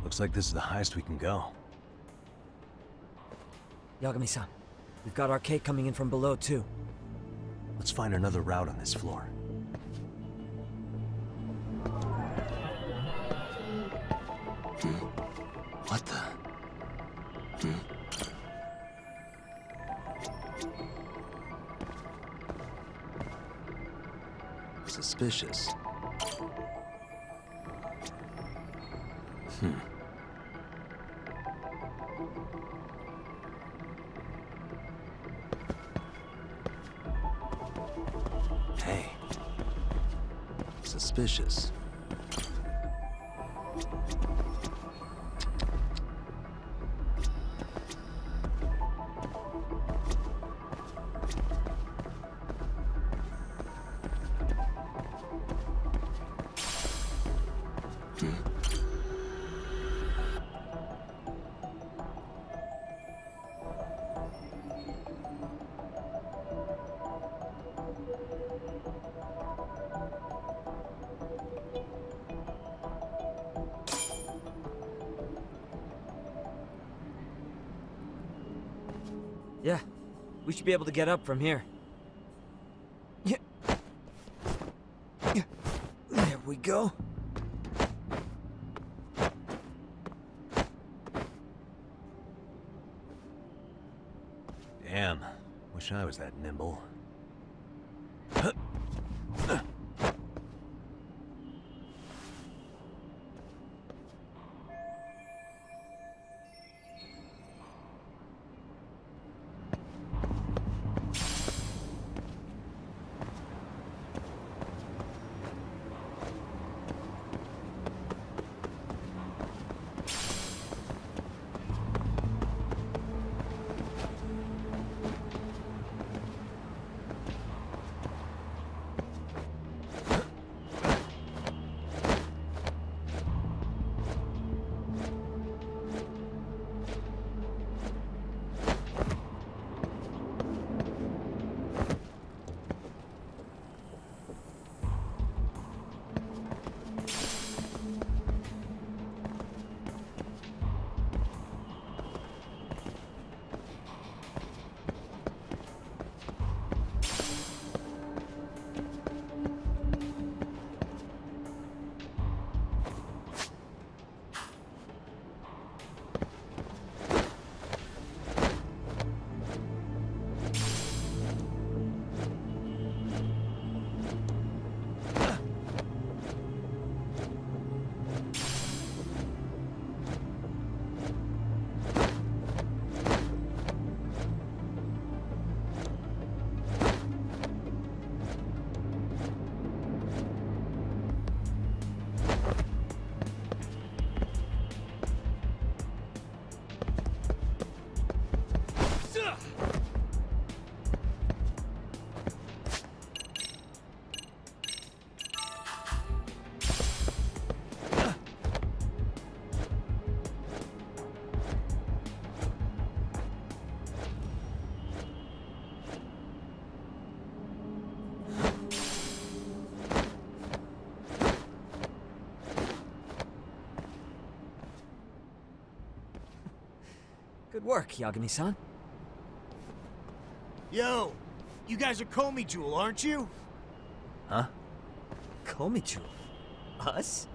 Looks like this is the highest we can go. Yagami-san, we've got RK coming in from below too. Let's find another route on this floor. What the? Suspicious. Hey. Suspicious. Yeah, we should be able to get up from here. Yeah. There we go. Damn, wish I was that nimble. Good work, Yagami-san. Yo, you guys are Komi Jewel, aren't you? Huh? Komi Jewel? Us?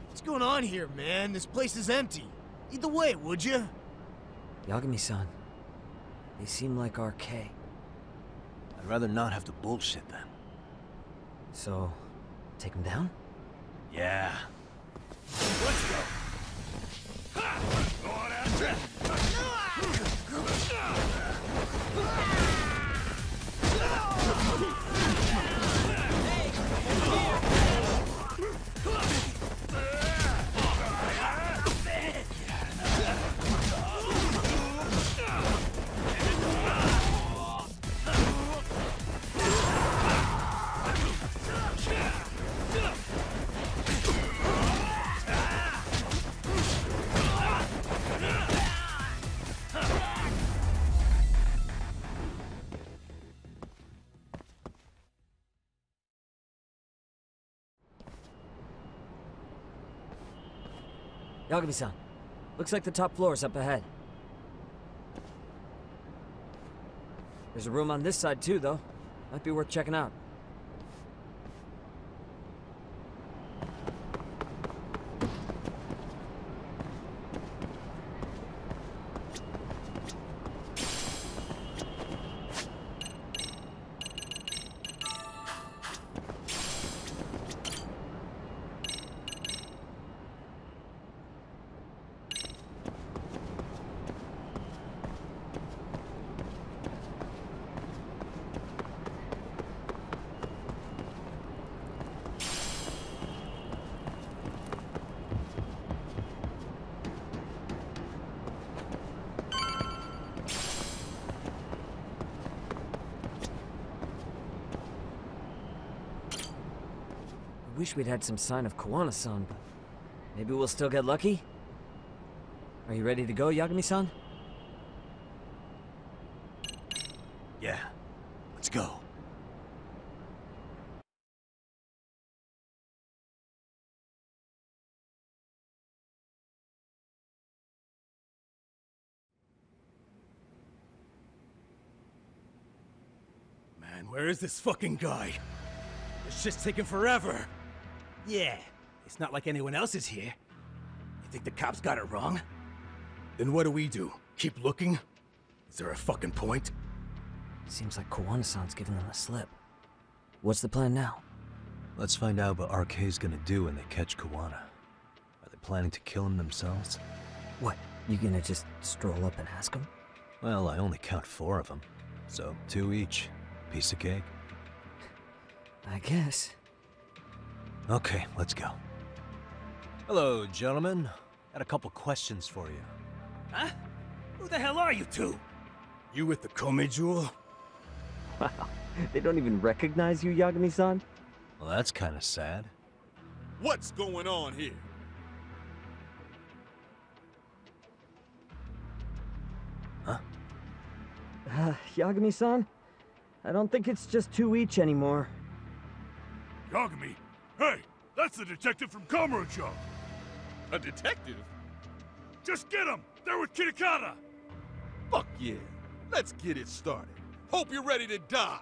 What's going on here, man? This place is empty. Lead the way, would you? Yagami-san, they seem like RK. I'd rather not have to bullshit then. So, take them down? Yeah. Let's go. Go on after it. Yagami-san, looks like the top floor is up ahead. There's a room on this side too, though. Might be worth checking out. I wish we'd had some sign of Kuwana-san, but maybe we'll still get lucky? Are you ready to go, Yagami-san? Yeah. Let's go. Where is this fucking guy? This shit's taking forever. Yeah, it's not like anyone else is here. You think the cops got it wrong? Then what do we do? Keep looking? Is there a fucking point? Seems like Kuwana-san's giving them a slip. What's the plan now? Let's find out what RK's gonna do when they catch Kuwana. Are they planning to kill him themselves? What, you gonna just stroll up and ask him? Well, I only count 4 of them, so 2 each. Piece of cake. I guess. Okay, let's go. Hello, gentlemen. Got a couple questions for you. Huh? Who the hell are you two? You with the Komi Jewel? Wow, they don't even recognize you, Yagami-san? Well, that's kind of sad. What's going on here? Huh? Yagami-san? I don't think it's just 2 each anymore. Yagami! Hey! That's the detective from Kamurocho! A detective? Just get him! They're with Kitakata! Fuck yeah! Let's get it started. Hope you're ready to die!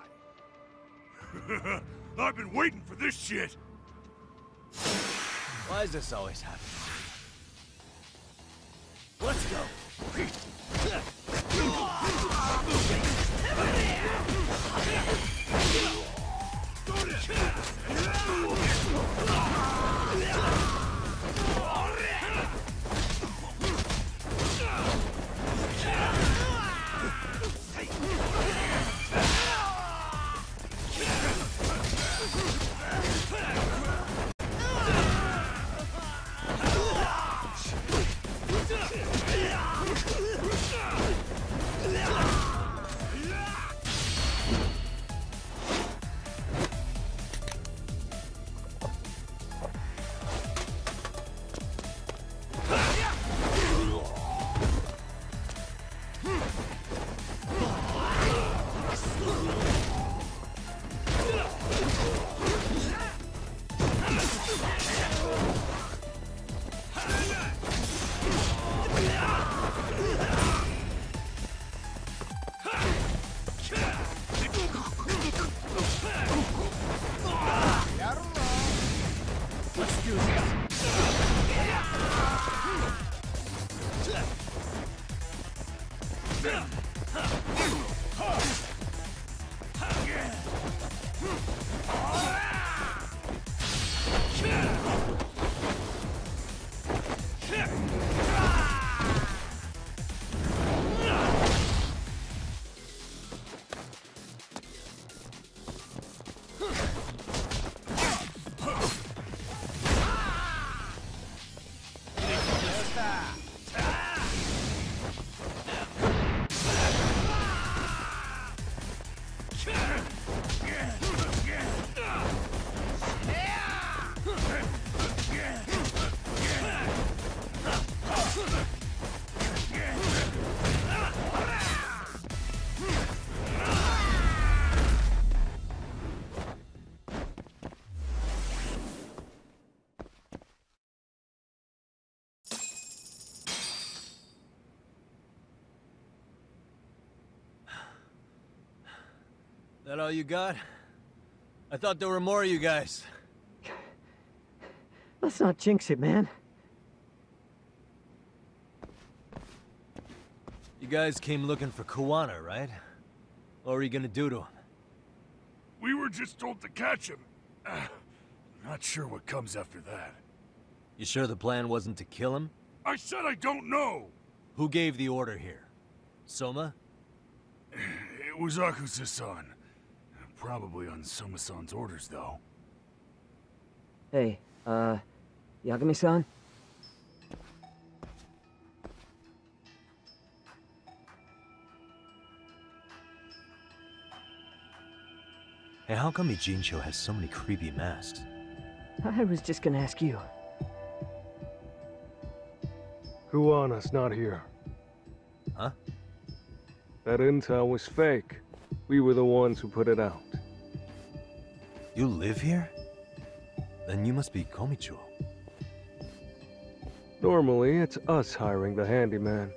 I've been waiting for this shit! Why does this always happen? Let's go! That all you got? I thought there were more of you guys. Let's not jinx it, man. You guys came looking for Kuwana, right? What were you gonna do to him? We were just told to catch him. Not sure what comes after that. You sure the plan wasn't to kill him? I said I don't know! Who gave the order here? Soma? It was Akusa-san. Probably on Soma-san's orders, though. Hey, Yagami-san? Hey, how come Ijincho has so many creepy masks? I was just gonna ask you. Kuwana's not here. Huh? That intel was fake. We were the ones who put it out. You live here? Then you must be Komicho. Normally, it's us hiring the handyman.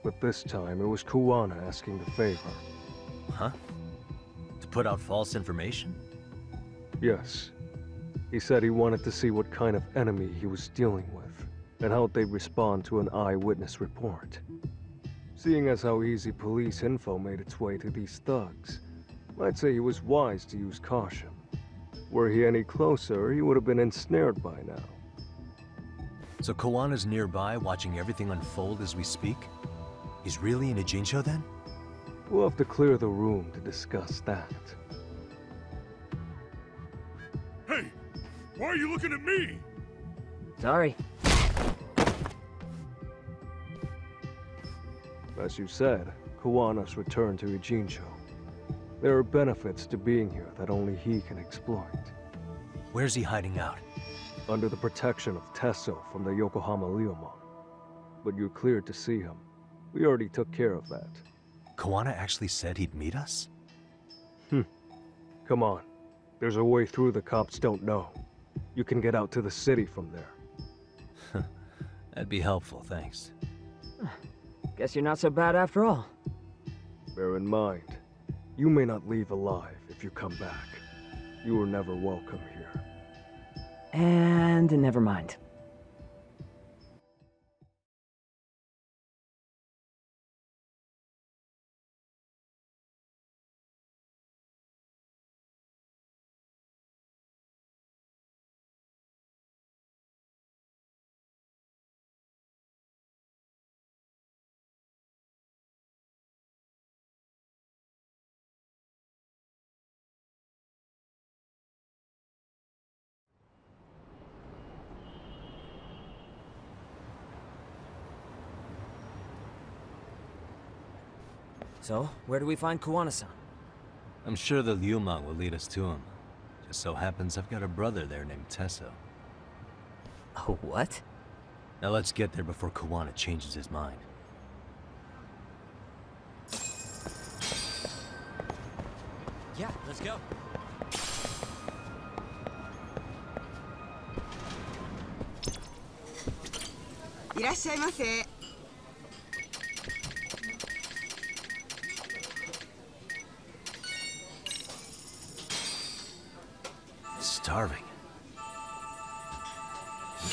But this time, it was Kuwana asking the favor. Huh? To put out false information? Yes. He said he wanted to see what kind of enemy he was dealing with, and how they'd respond to an eyewitness report. Seeing as how easy police info made its way to these thugs, I'd say he was wise to use caution. Were he any closer, he would have been ensnared by now. So Kawana's nearby, watching everything unfold as we speak? He's really in Ijincho then? We'll have to clear the room to discuss that. Hey! Why are you looking at me? Sorry. As you said, Kawana's returned to Ijincho. There are benefits to being here that only he can exploit. Where's he hiding out? Under the protection of Tesso from the Yokohama Ryomon. But you're cleared to see him. We already took care of that. Kawana actually said he'd meet us? Come on. There's a way through the cops don't know. You can get out to the city from there. That'd be helpful, thanks. Guess you're not so bad after all. Bear in mind, you may not leave alive if you come back. You were never welcome here. And never mind. So, where do we find Kawana-san? I'm sure the Ryumon will lead us to him. Just so happens I've got a brother there named Tesso. Oh, what? Now let's get there before Kawana changes his mind. Yeah, let's go. Starving.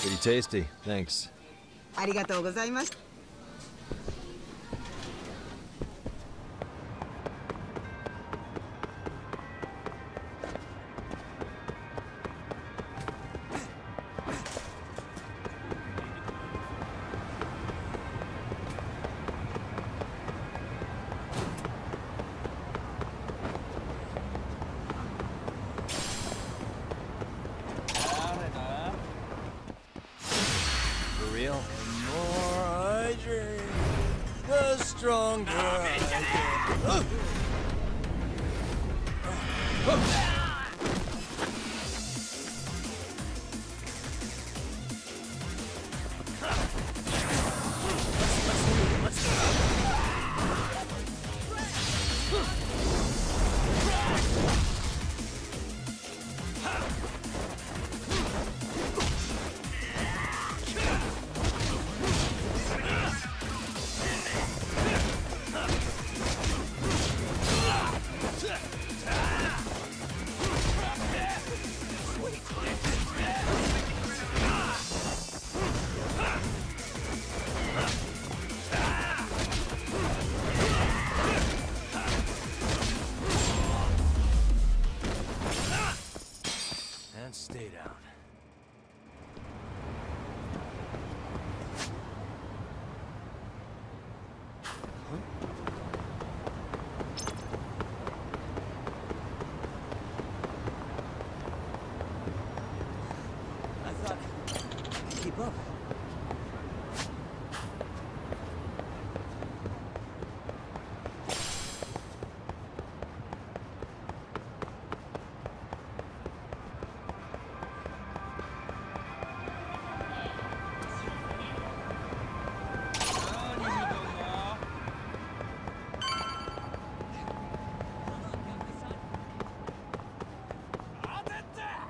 Pretty tasty, thanks. ありがとうございます。For real? The more I drink, the stronger I get. And stay down. I thought I could keep up.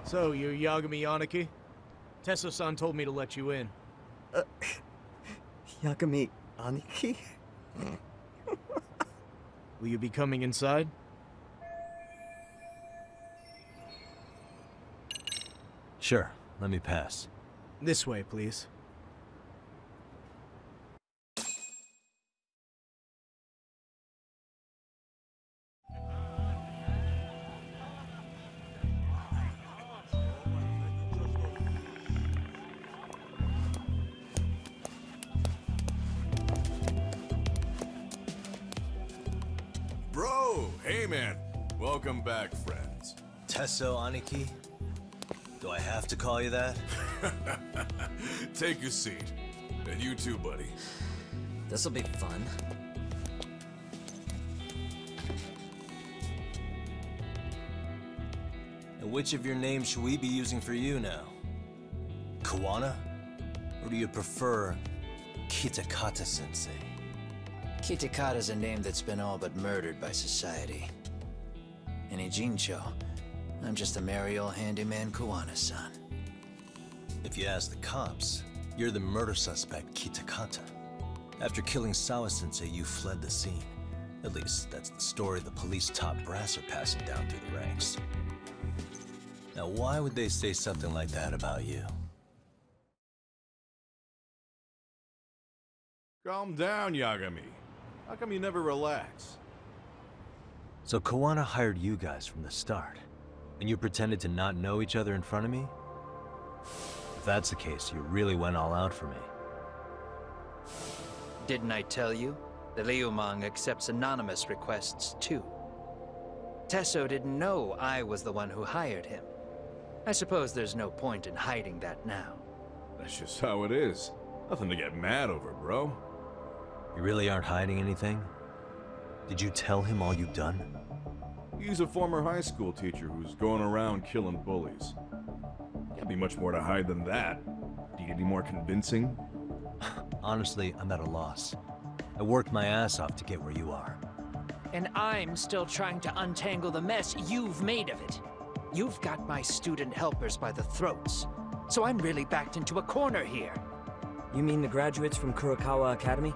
So, you're Yagami Yanaki? Tesso-san told me to let you in. Yagami Aniki? Will you be coming inside? Sure, let me pass. This way, please. Bro, hey man. Welcome back, friends. Tesso Aniki? Do I have to call you that? Take a seat. And you too, buddy. This'll be fun. And which of your names should we be using for you now? Kuwana? Or do you prefer Kitakata-sensei? Kitakata's a name that's been all but murdered by society. In Ijincho, I'm just a merry old handyman Kuwana-san. If you ask the cops, you're the murder suspect Kitakata. After killing Sawa-sensei, you fled the scene. At least, that's the story the police top brass are passing down through the ranks. Now, why would they say something like that about you? Calm down, Yagami. How come you never relax? So Kuwana hired you guys from the start, and you pretended to not know each other in front of me? If that's the case, you really went all out for me. Didn't I tell you? The Liumang accepts anonymous requests, too. Tesso didn't know I was the one who hired him. I suppose there's no point in hiding that now. That's just how it is. Nothing to get mad over, bro. You really aren't hiding anything? Did you tell him all you've done? He's a former high school teacher who's going around killing bullies. Can't be much more to hide than that. Do you need any more convincing? Honestly, I'm at a loss. I worked my ass off to get where you are. And I'm still trying to untangle the mess you've made of it. You've got my student helpers by the throats, so I'm really backed into a corner here. You mean the graduates from Kurokawa Academy?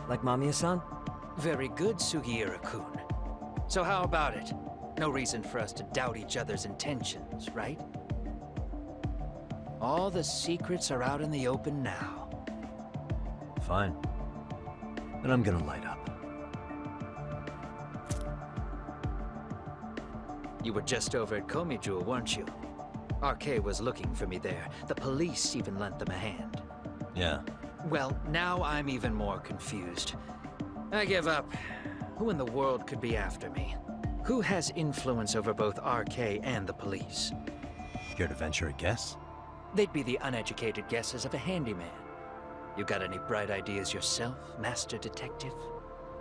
Like Mamiya-san? Very good, Sugiura-kun. So how about it? No reason for us to doubt each other's intentions, right? All the secrets are out in the open now. Fine. Then I'm gonna light up. You were just over at Komijou, weren't you? RK was looking for me there. The police even lent them a hand. Yeah. Well, now I'm even more confused. I give up. Who in the world could be after me? Who has influence over both RK and the police? Care to venture a guess? They'd be the uneducated guesses of a handyman. You got any bright ideas yourself, Master Detective?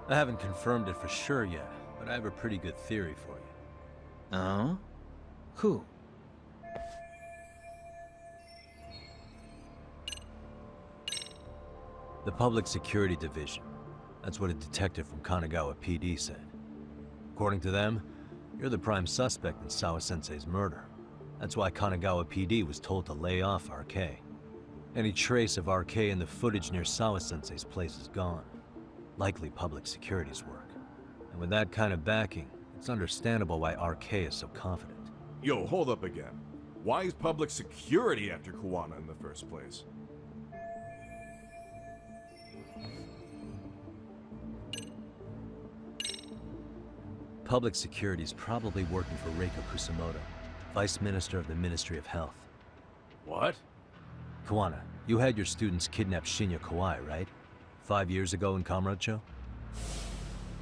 I haven't confirmed it for sure yet, but I have a pretty good theory for you. Oh? Who? The Public Security Division. That's what a detective from Kanagawa PD said. According to them, you're the prime suspect in Sawa-sensei's murder. That's why Kanagawa PD was told to lay off RK. Any trace of RK in the footage near Sawa-sensei's place is gone. Likely Public Security's work. And with that kind of backing, it's understandable why RK is so confident. Yo, hold up again. Why is Public Security after Kuwana in the first place? Public Security's probably working for Reiko Kusamoto, Vice Minister of the Ministry of Health. What? Kuwana, you had your students kidnap Shinya Kawai, right? 5 years ago in Kamurocho?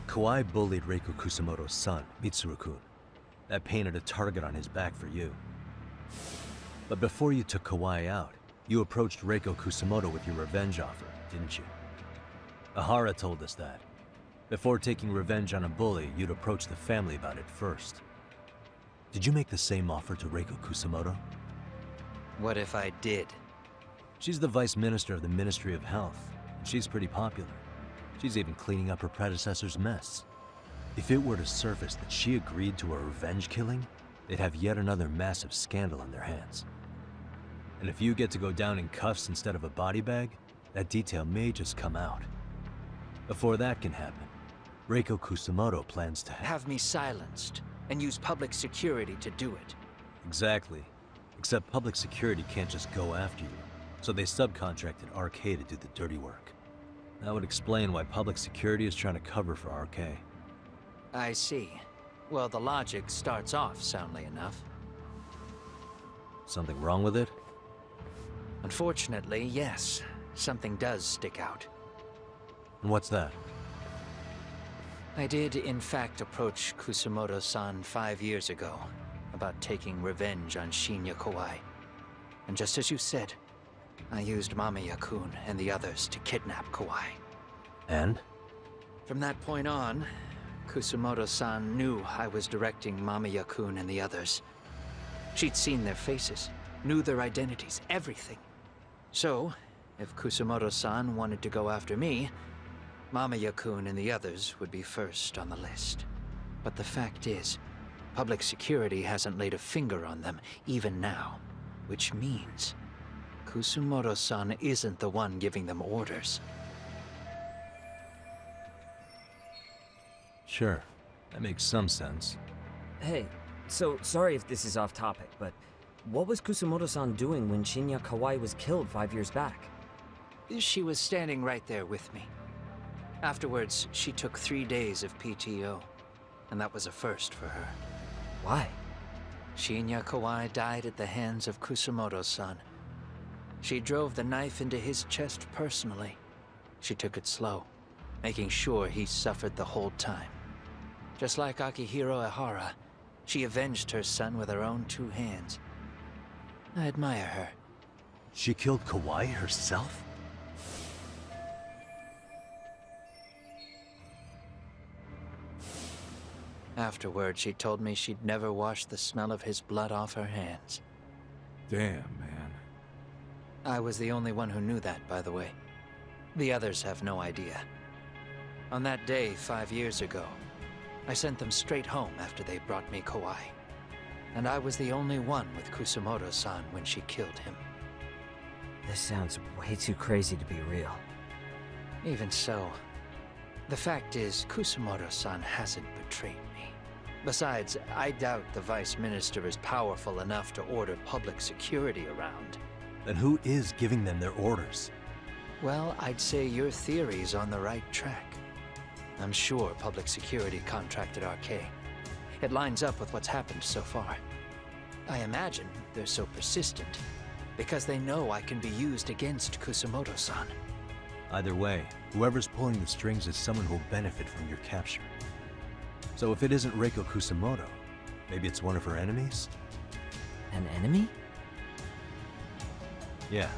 Kawai bullied Reiko Kusamoto's son, Mitsuru-kun. That painted a target on his back for you. But before you took Kawai out, you approached Reiko Kusamoto with your revenge offer, didn't you? Ahara told us that. Before taking revenge on a bully, you'd approach the family about it first. Did you make the same offer to Reiko Kusamoto? What if I did? She's the Vice Minister of the Ministry of Health, and she's pretty popular. She's even cleaning up her predecessor's mess. If it were to surface that she agreed to a revenge killing, they'd have yet another massive scandal on their hands. And if you get to go down in cuffs instead of a body bag, that detail may just come out. Before that can happen, Reiko Kusamoto plans to have me silenced and use Public Security to do it. Exactly. Except public security can't just go after you, so they subcontracted RK to do the dirty work. That would explain why public security is trying to cover for RK. I see. Well, the logic starts off soundly enough. Something wrong with it? Unfortunately, yes. Something does stick out. And what's that? I did, in fact, approach Kusumoto-san 5 years ago about taking revenge on Shinya Kawai. And just as you said, I used Mamiya-kun and the others to kidnap Kawai. And? From that point on, Kusumoto-san knew I was directing Mamiya-kun and the others. She'd seen their faces, knew their identities, everything. So, if Kusumoto-san wanted to go after me, Mamiya-kun and the others would be first on the list. But the fact is, public security hasn't laid a finger on them, even now. Which means, Kusumoto-san isn't the one giving them orders. Sure, that makes some sense. Hey, so sorry if this is off topic, but what was Kusumoto-san doing when Shinya Kawai was killed 5 years back? She was standing right there with me. Afterwards, she took 3 days of PTO, and that was a first for her. Why? Shinya Kawai died at the hands of Kusumoto-san. She drove the knife into his chest personally. She took it slow, making sure he suffered the whole time. Just like Akihiro Ehara, she avenged her son with her own 2 hands. I admire her. She killed Kawai herself? Afterward, she told me she'd never wash the smell of his blood off her hands. Damn, man. I was the only one who knew that, by the way. The others have no idea. On that day 5 years ago, I sent them straight home after they brought me Kawai. And I was the only one with Kusumoto-san when she killed him. This sounds way too crazy to be real. Even so, the fact is, Kusumoto-san hasn't betrayed me. Besides, I doubt the Vice Minister is powerful enough to order public security around. Then who is giving them their orders? Well, I'd say your theory's on the right track. I'm sure public security contracted RK. It lines up with what's happened so far. I imagine they're so persistent because they know I can be used against Kusumoto-san. Either way, whoever's pulling the strings is someone who'll benefit from your capture. So if it isn't Reiko Kusumoto, maybe it's one of her enemies? An enemy? Yeah,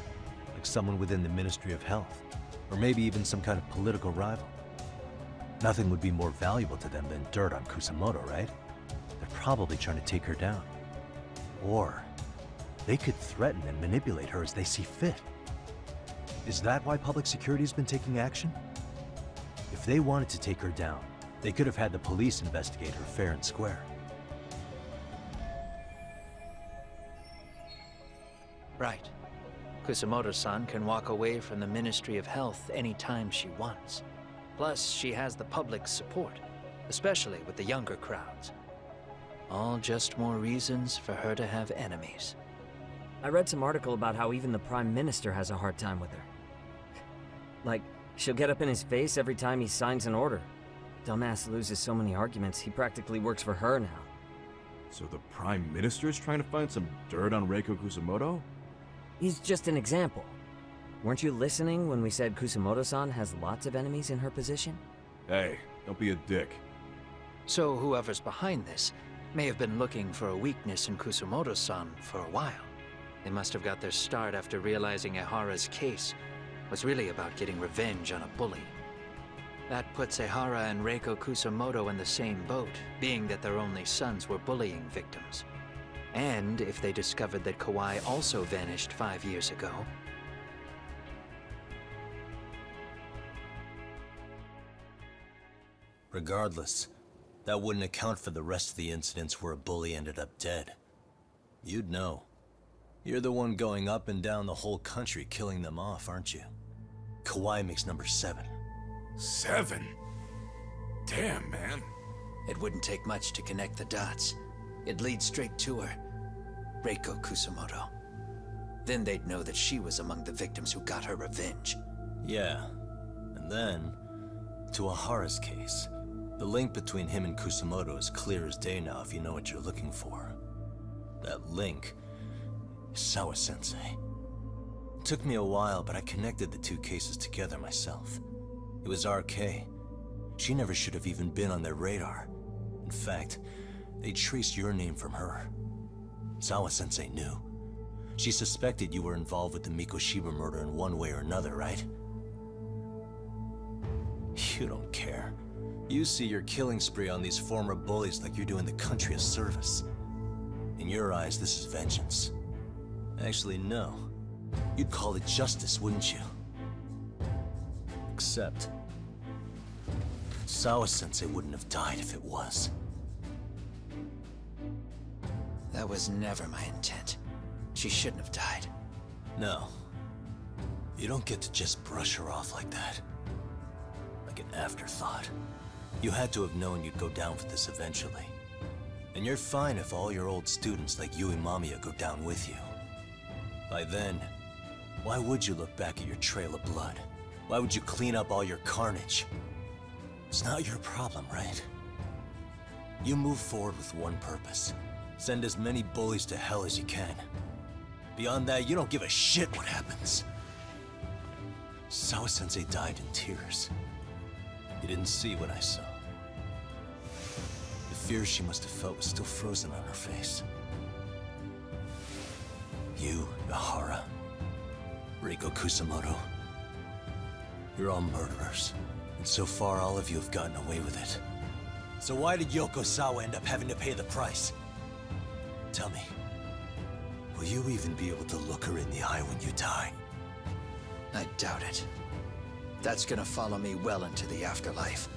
like someone within the Ministry of Health. Or maybe even some kind of political rival. Nothing would be more valuable to them than dirt on Kusumoto, right? They're probably trying to take her down. Or they could threaten and manipulate her as they see fit. Is that why public security's been taking action? If they wanted to take her down, they could have had the police investigate her fair and square. Right. Kusumoto-san can walk away from the Ministry of Health anytime she wants. Plus, she has the public's support, especially with the younger crowds. All just more reasons for her to have enemies. I read some article about how even the Prime Minister has a hard time with her. Like, she'll get up in his face every time he signs an order. Dumbass loses so many arguments, he practically works for her now. So the Prime Minister is trying to find some dirt on Reiko Kusumoto? He's just an example. Weren't you listening when we said Kusumoto-san has lots of enemies in her position? Hey, don't be a dick. So whoever's behind this may have been looking for a weakness in Kusumoto-san for a while. They must have got their start after realizing Ehara's case was really about getting revenge on a bully. That puts Ehara and Reiko Kusumoto in the same boat, being that their only sons were bullying victims. And if they discovered that Kawai also vanished 5 years ago... Regardless, that wouldn't account for the rest of the incidents where a bully ended up dead. You'd know. You're the one going up and down the whole country killing them off, aren't you? Kawai makes number 7. 7? Damn, man. It wouldn't take much to connect the dots. It'd lead straight to her. Reiko Kusamoto. Then they'd know that she was among the victims who got her revenge. Yeah. And then, to Ahara's case. The link between him and Kusamoto is clear as day now if you know what you're looking for. That link is Sawa-sensei. It took me a while, but I connected the two cases together myself. It was RK. She never should have even been on their radar. In fact, they traced your name from her. Sawa-sensei knew. She suspected you were involved with the Mikoshiba murder in one way or another, right? You don't care. You see your killing spree on these former bullies like you're doing the country a service. In your eyes, this is vengeance. Actually, no. You'd call it justice, wouldn't you? Except... Sawa-sensei wouldn't have died if it was. That was never my intent. She shouldn't have died. No. You don't get to just brush her off like that. Like an afterthought. You had to have known you'd go down for this eventually. And you're fine if all your old students like Yui Mamiya go down with you. By then, why would you look back at your trail of blood? Why would you clean up all your carnage? It's not your problem, right? You move forward with one purpose. Send as many bullies to hell as you can. Beyond that, you don't give a shit what happens. Sawa-sensei died in tears. You didn't see what I saw. The fear she must have felt was still frozen on her face. You, Ahara, Reiko Kusamoto, you're all murderers. And so far, all of you have gotten away with it. So why did Yoko Sawa end up having to pay the price? Tell me, will you even be able to look her in the eye when you die? I doubt it. That's gonna follow me well into the afterlife.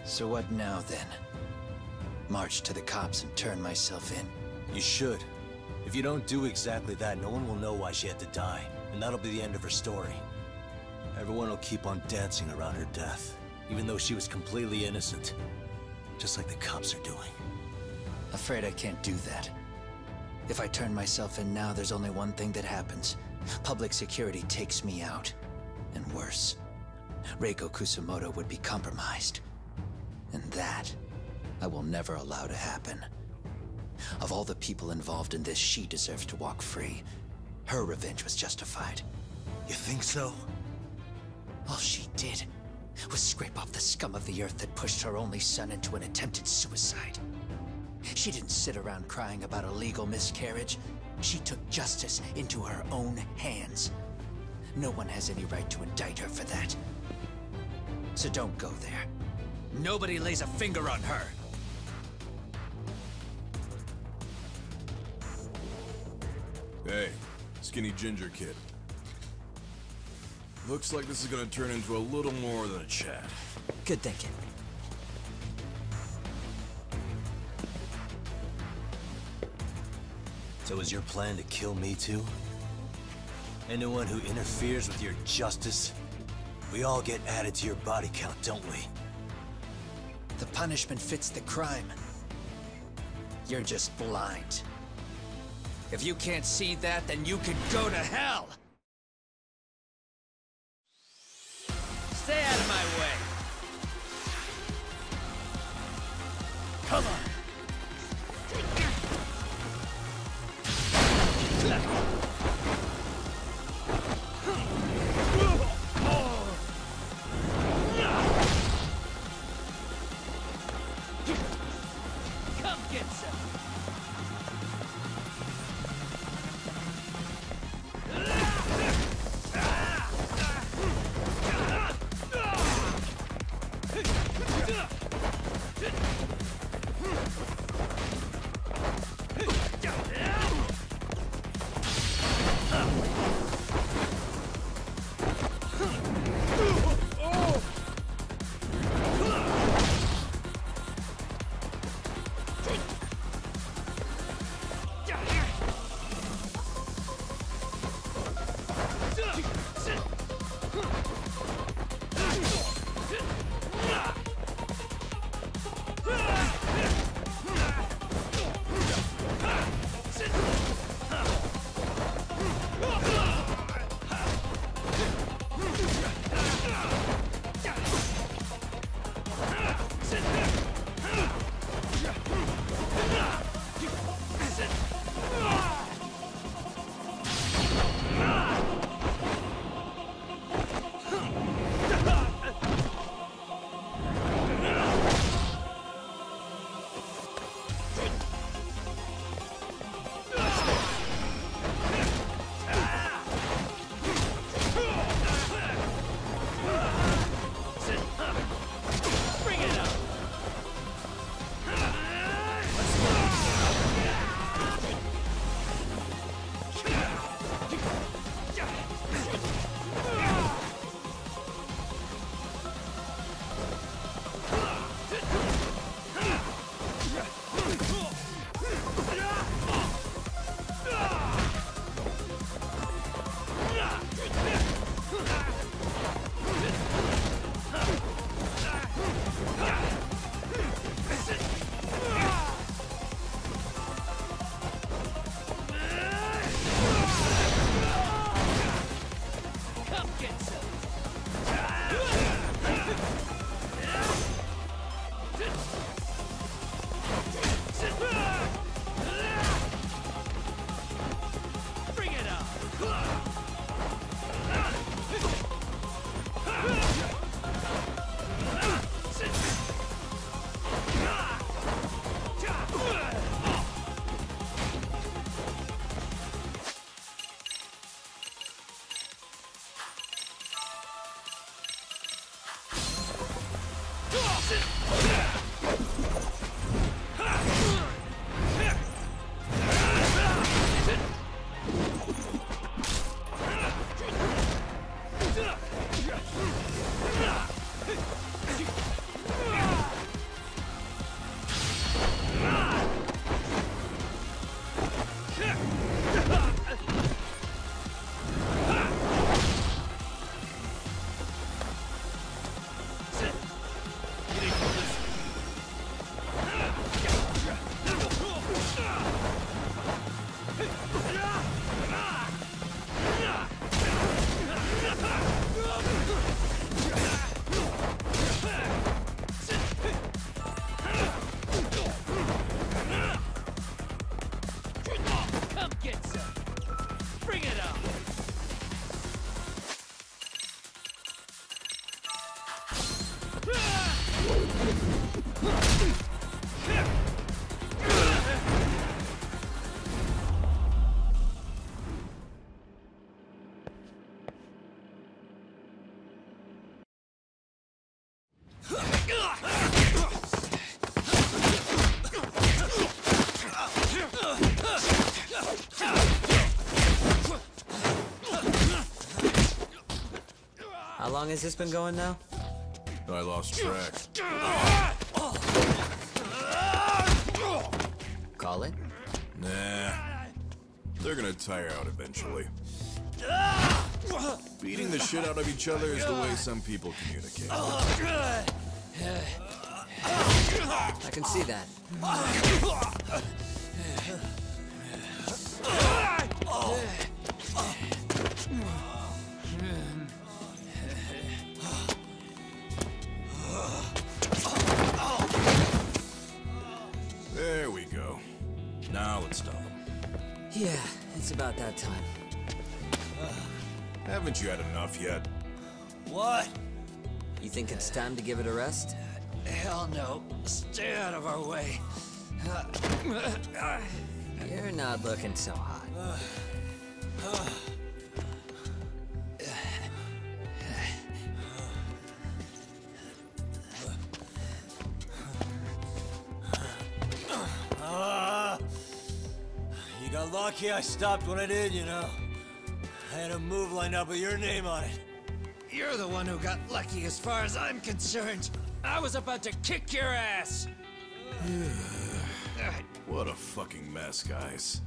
So what now, then? March to the cops and turn myself in? You should. If you don't do exactly that, no one will know why she had to die, and that'll be the end of her story. Everyone will keep on dancing around her death, even though she was completely innocent. Just like the cops are doing. Afraid I can't do that. If I turn myself in now, there's only one thing that happens. Public security takes me out. And worse, Reiko Kusamoto would be compromised. And that, I will never allow to happen. Of all the people involved in this, she deserves to walk free. Her revenge was justified. You think so? All she did was scrape off the scum of the earth that pushed her only son into an attempted suicide. She didn't sit around crying about a legal miscarriage. She took justice into her own hands. No one has any right to indict her for that. So don't go there. Nobody lays a finger on her. Hey, skinny ginger kid. Looks like this is gonna turn into a little more than a chat. Good thinking. So is your plan to kill me too? Anyone who interferes with your justice, we all get added to your body count, don't we? The punishment fits the crime. You're just blind. If you can't see that, then you can go to hell! Stay out of my way! Come on! Come get some! How long has this been going now? I lost track. Call it? Nah. They're gonna tire out eventually. Beating the shit out of each other is the way some people communicate. I can see that. There we go. Now let's stop them. Yeah, it's about that time. Haven't you had enough yet? What? You think it's time to give it a rest? Hell no. Stay out of our way. You're not looking so hot. You got lucky I stopped when I did, you know. I had a move lined up with your name on it. You're the one who got lucky as far as I'm concerned. I was about to kick your ass. What a fucking mess, guys.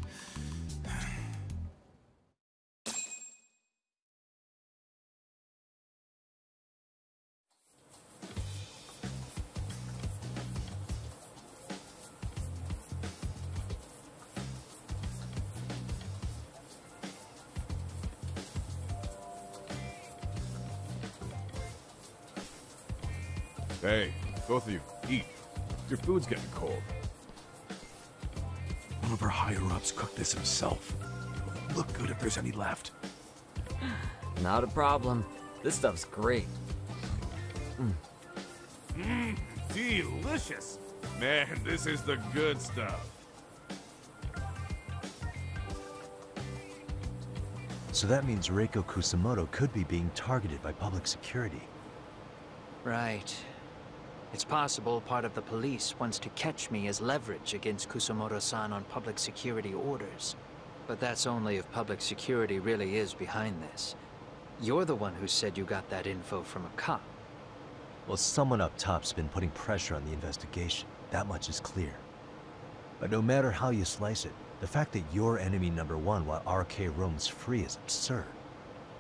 Hey, both of you, eat. Your food's getting cold. One of our higher-ups cooked this himself. Look good if there's any left. Not a problem. This stuff's great. Delicious. Man, this is the good stuff. So that means Reiko Kusamoto could be being targeted by public security. Right. It's possible part of the police wants to catch me as leverage against Kusamoto-san on public security orders. But that's only if public security really is behind this. You're the one who said you got that info from a cop. Well, someone up top's been putting pressure on the investigation. That much is clear. But no matter how you slice it, the fact that you're enemy number one while RK roams free is absurd.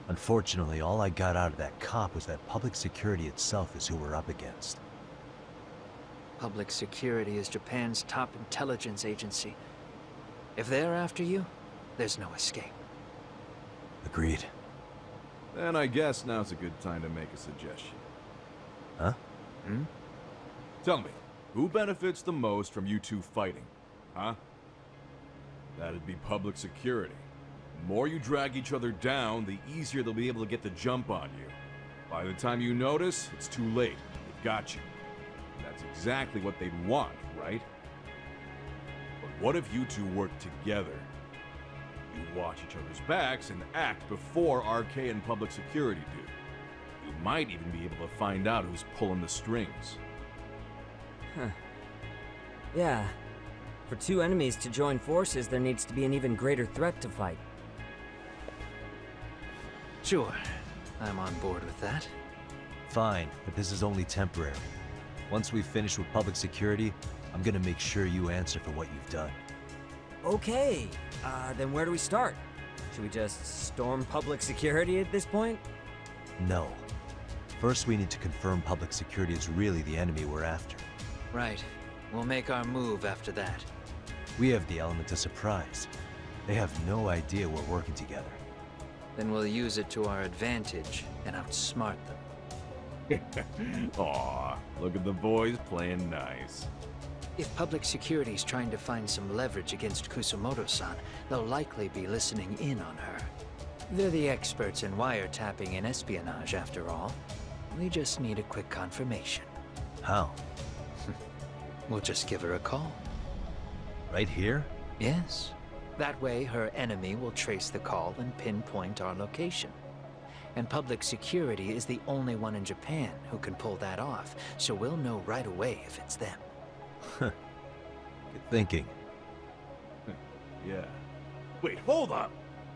Unfortunately, all I got out of that cop was that public security itself is who we're up against. Public security is Japan's top intelligence agency. If they're after you, there's no escape. Agreed. Then I guess now's a good time to make a suggestion. Huh? Tell me, who benefits the most from you two fighting? Huh? That'd be public security. The more you drag each other down, the easier they'll be able to get the jump on you. By the time you notice, it's too late. They've got you. That's exactly what they'd want, right? But what if you two work together? You watch each other's backs and act before RK and public security do. You might even be able to find out who's pulling the strings. Huh. Yeah. For two enemies to join forces, there needs to be an even greater threat to fight. Sure. I'm on board with that. Fine, but this is only temporary. Once we finish with public security, I'm gonna make sure you answer for what you've done. Okay, then where do we start? Should we just storm public security at this point? No. First, we need to confirm public security is really the enemy we're after. Right. We'll make our move after that. We have the element of surprise. They have no idea we're working together. Then we'll use it to our advantage and outsmart them. Aw, look at the boys playing nice. If public security's trying to find some leverage against Kusamoto-san, they'll likely be listening in on her. They're the experts in wiretapping and espionage, after all. We just need a quick confirmation. How? We'll just give her a call. Right here? Yes. That way, her enemy will trace the call and pinpoint our location. And public security is the only one in Japan who can pull that off, so we'll know right away if it's them. Good thinking. Yeah. Wait, hold up!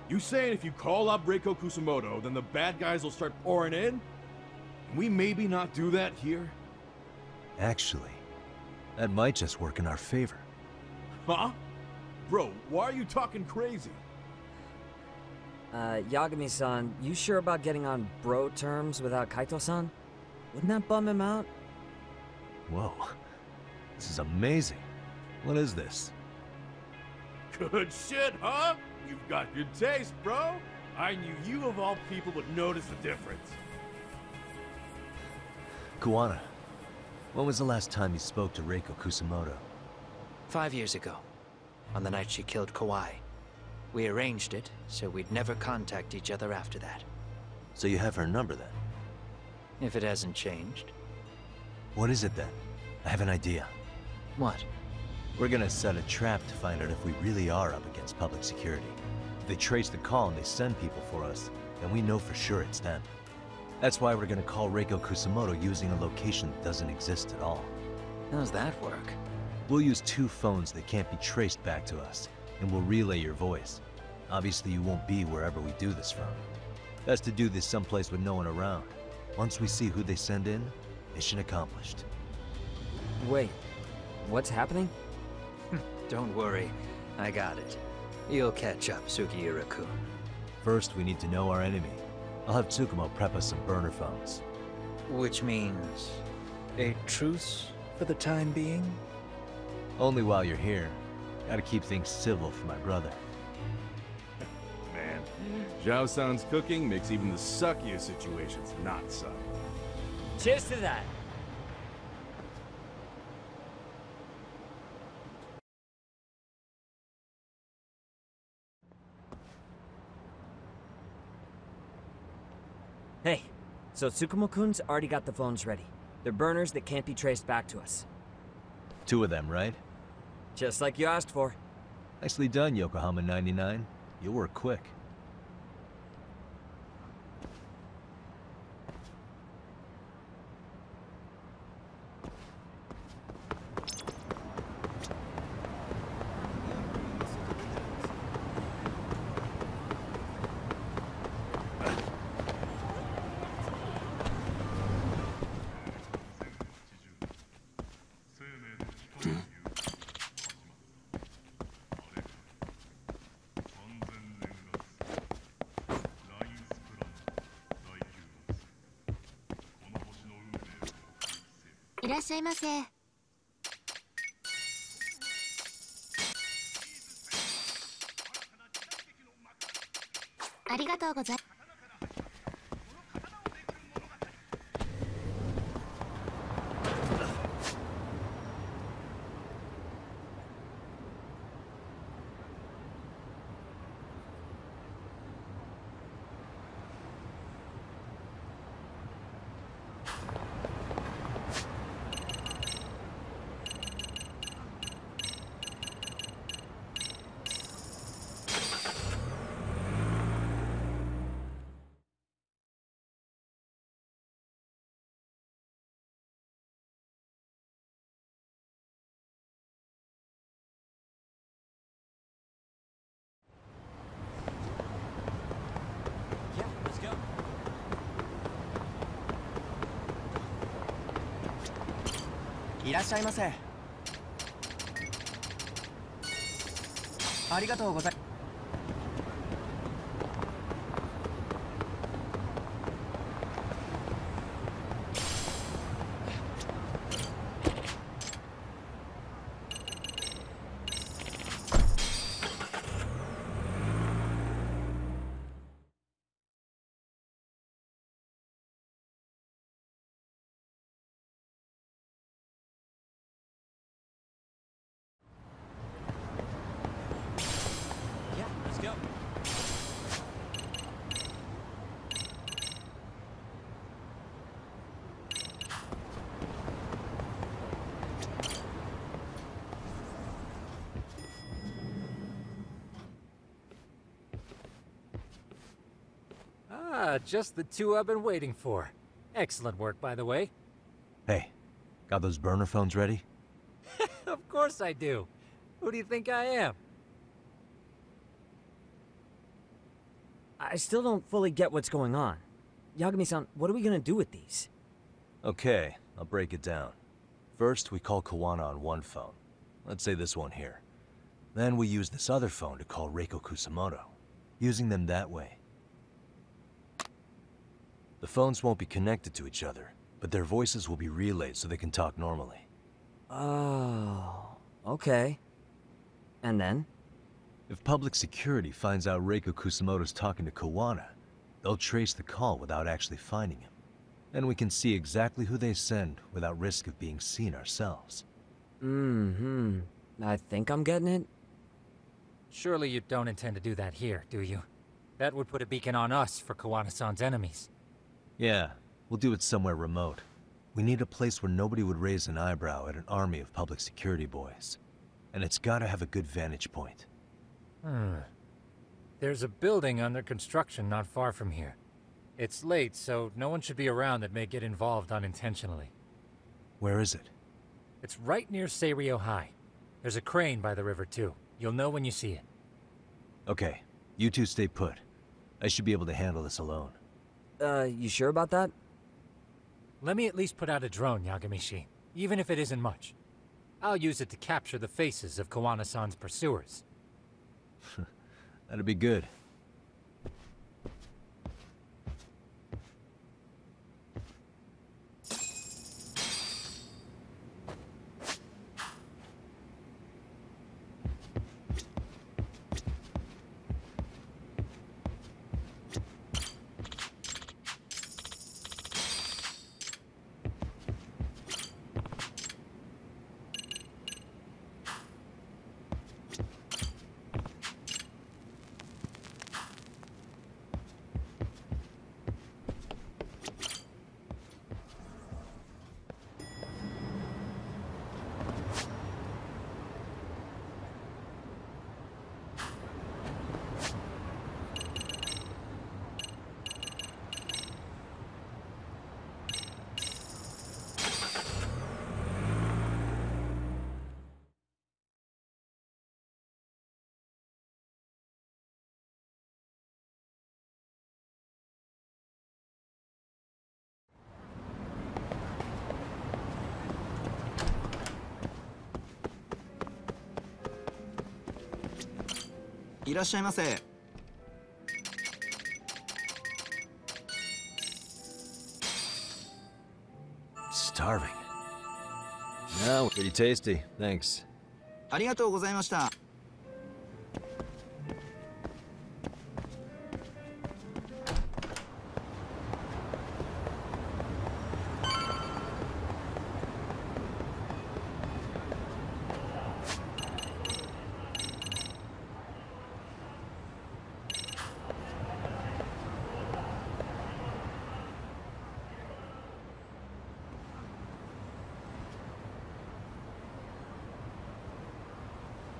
You saying if you call up Reiko Kusamoto, then the bad guys will start pouring in? Can we maybe not do that here? Actually, that might just work in our favor. Huh? Bro, why are you talking crazy? Yagami-san, you sure about getting on bro terms without Kaito-san? Wouldn't that bum him out? Whoa. This is amazing. What is this? Good shit, huh? You've got good taste, bro. I knew you of all people would notice the difference. Kuwana, when was the last time you spoke to Reiko Kusamoto? 5 years ago, on the night she killed Kawai. We arranged it, so we'd never contact each other after that. So you have her number then? If it hasn't changed. What is it then? I have an idea. What? We're gonna set a trap to find out if we really are up against public security. If they trace the call and they send people for us, then we know for sure it's them. That's why we're gonna call Reiko Kusamoto using a location that doesn't exist at all. How's that work? We'll use 2 phones that can't be traced back to us, and we'll relay your voice. Obviously you won't be wherever we do this from. Best to do this someplace with no one around. Once we see who they send in, mission accomplished. Wait, what's happening? Don't worry, I got it. You'll catch up, Sugiura-kun. First, we need to know our enemy. I'll have Tsukumo prep us some burner phones. Which means a truce for the time being? Only while you're here. Gotta keep things civil for my brother. Man, Zhao-san's cooking makes even the suckiest situations not suck. Cheers to that! Hey, so Tsukumo-kun's already got the phones ready. They're burners that can't be traced back to us. 2 of them, right? Just like you asked for. Nicely done, Yokohama 99. You work quick. Let's go. いらっしゃいませ。ありがとうございます。Just the 2 I've been waiting for. Excellent work, by the way. Hey, got those burner phones ready? Of course I do. Who do you think I am? I still don't fully get what's going on. Yagami-san, what are we gonna do with these? Okay, I'll break it down. First, we call Kawana on one phone. Let's say this one here. Then we use this other phone to call Reiko Kusamoto, using them that way. The phones won't be connected to each other, but their voices will be relayed so they can talk normally. Oh, okay. And then? If public security finds out Reiko Kusamoto's talking to Kawana, they'll trace the call without actually finding him. And we can see exactly who they send without risk of being seen ourselves. Mm-hmm. I think I'm getting it. Surely you don't intend to do that here, do you? That would put a beacon on us for Kawana-san's enemies. Yeah, we'll do it somewhere remote. We need a place where nobody would raise an eyebrow at an army of public security boys. And it's gotta have a good vantage point. There's a building under construction not far from here. It's late, so no one should be around that may get involved unintentionally. Where is it? It's right near Seiryo High. There's a crane by the river, too. You'll know when you see it. Okay, you two stay put. I should be able to handle this alone. You sure about that? Let me at least put out a drone, Yagamishi, even if it isn't much. I'll use it to capture the faces of Kawana-san's pursuers. That'd be good. Starving. No, pretty tasty. Thanks. ありがとうございました。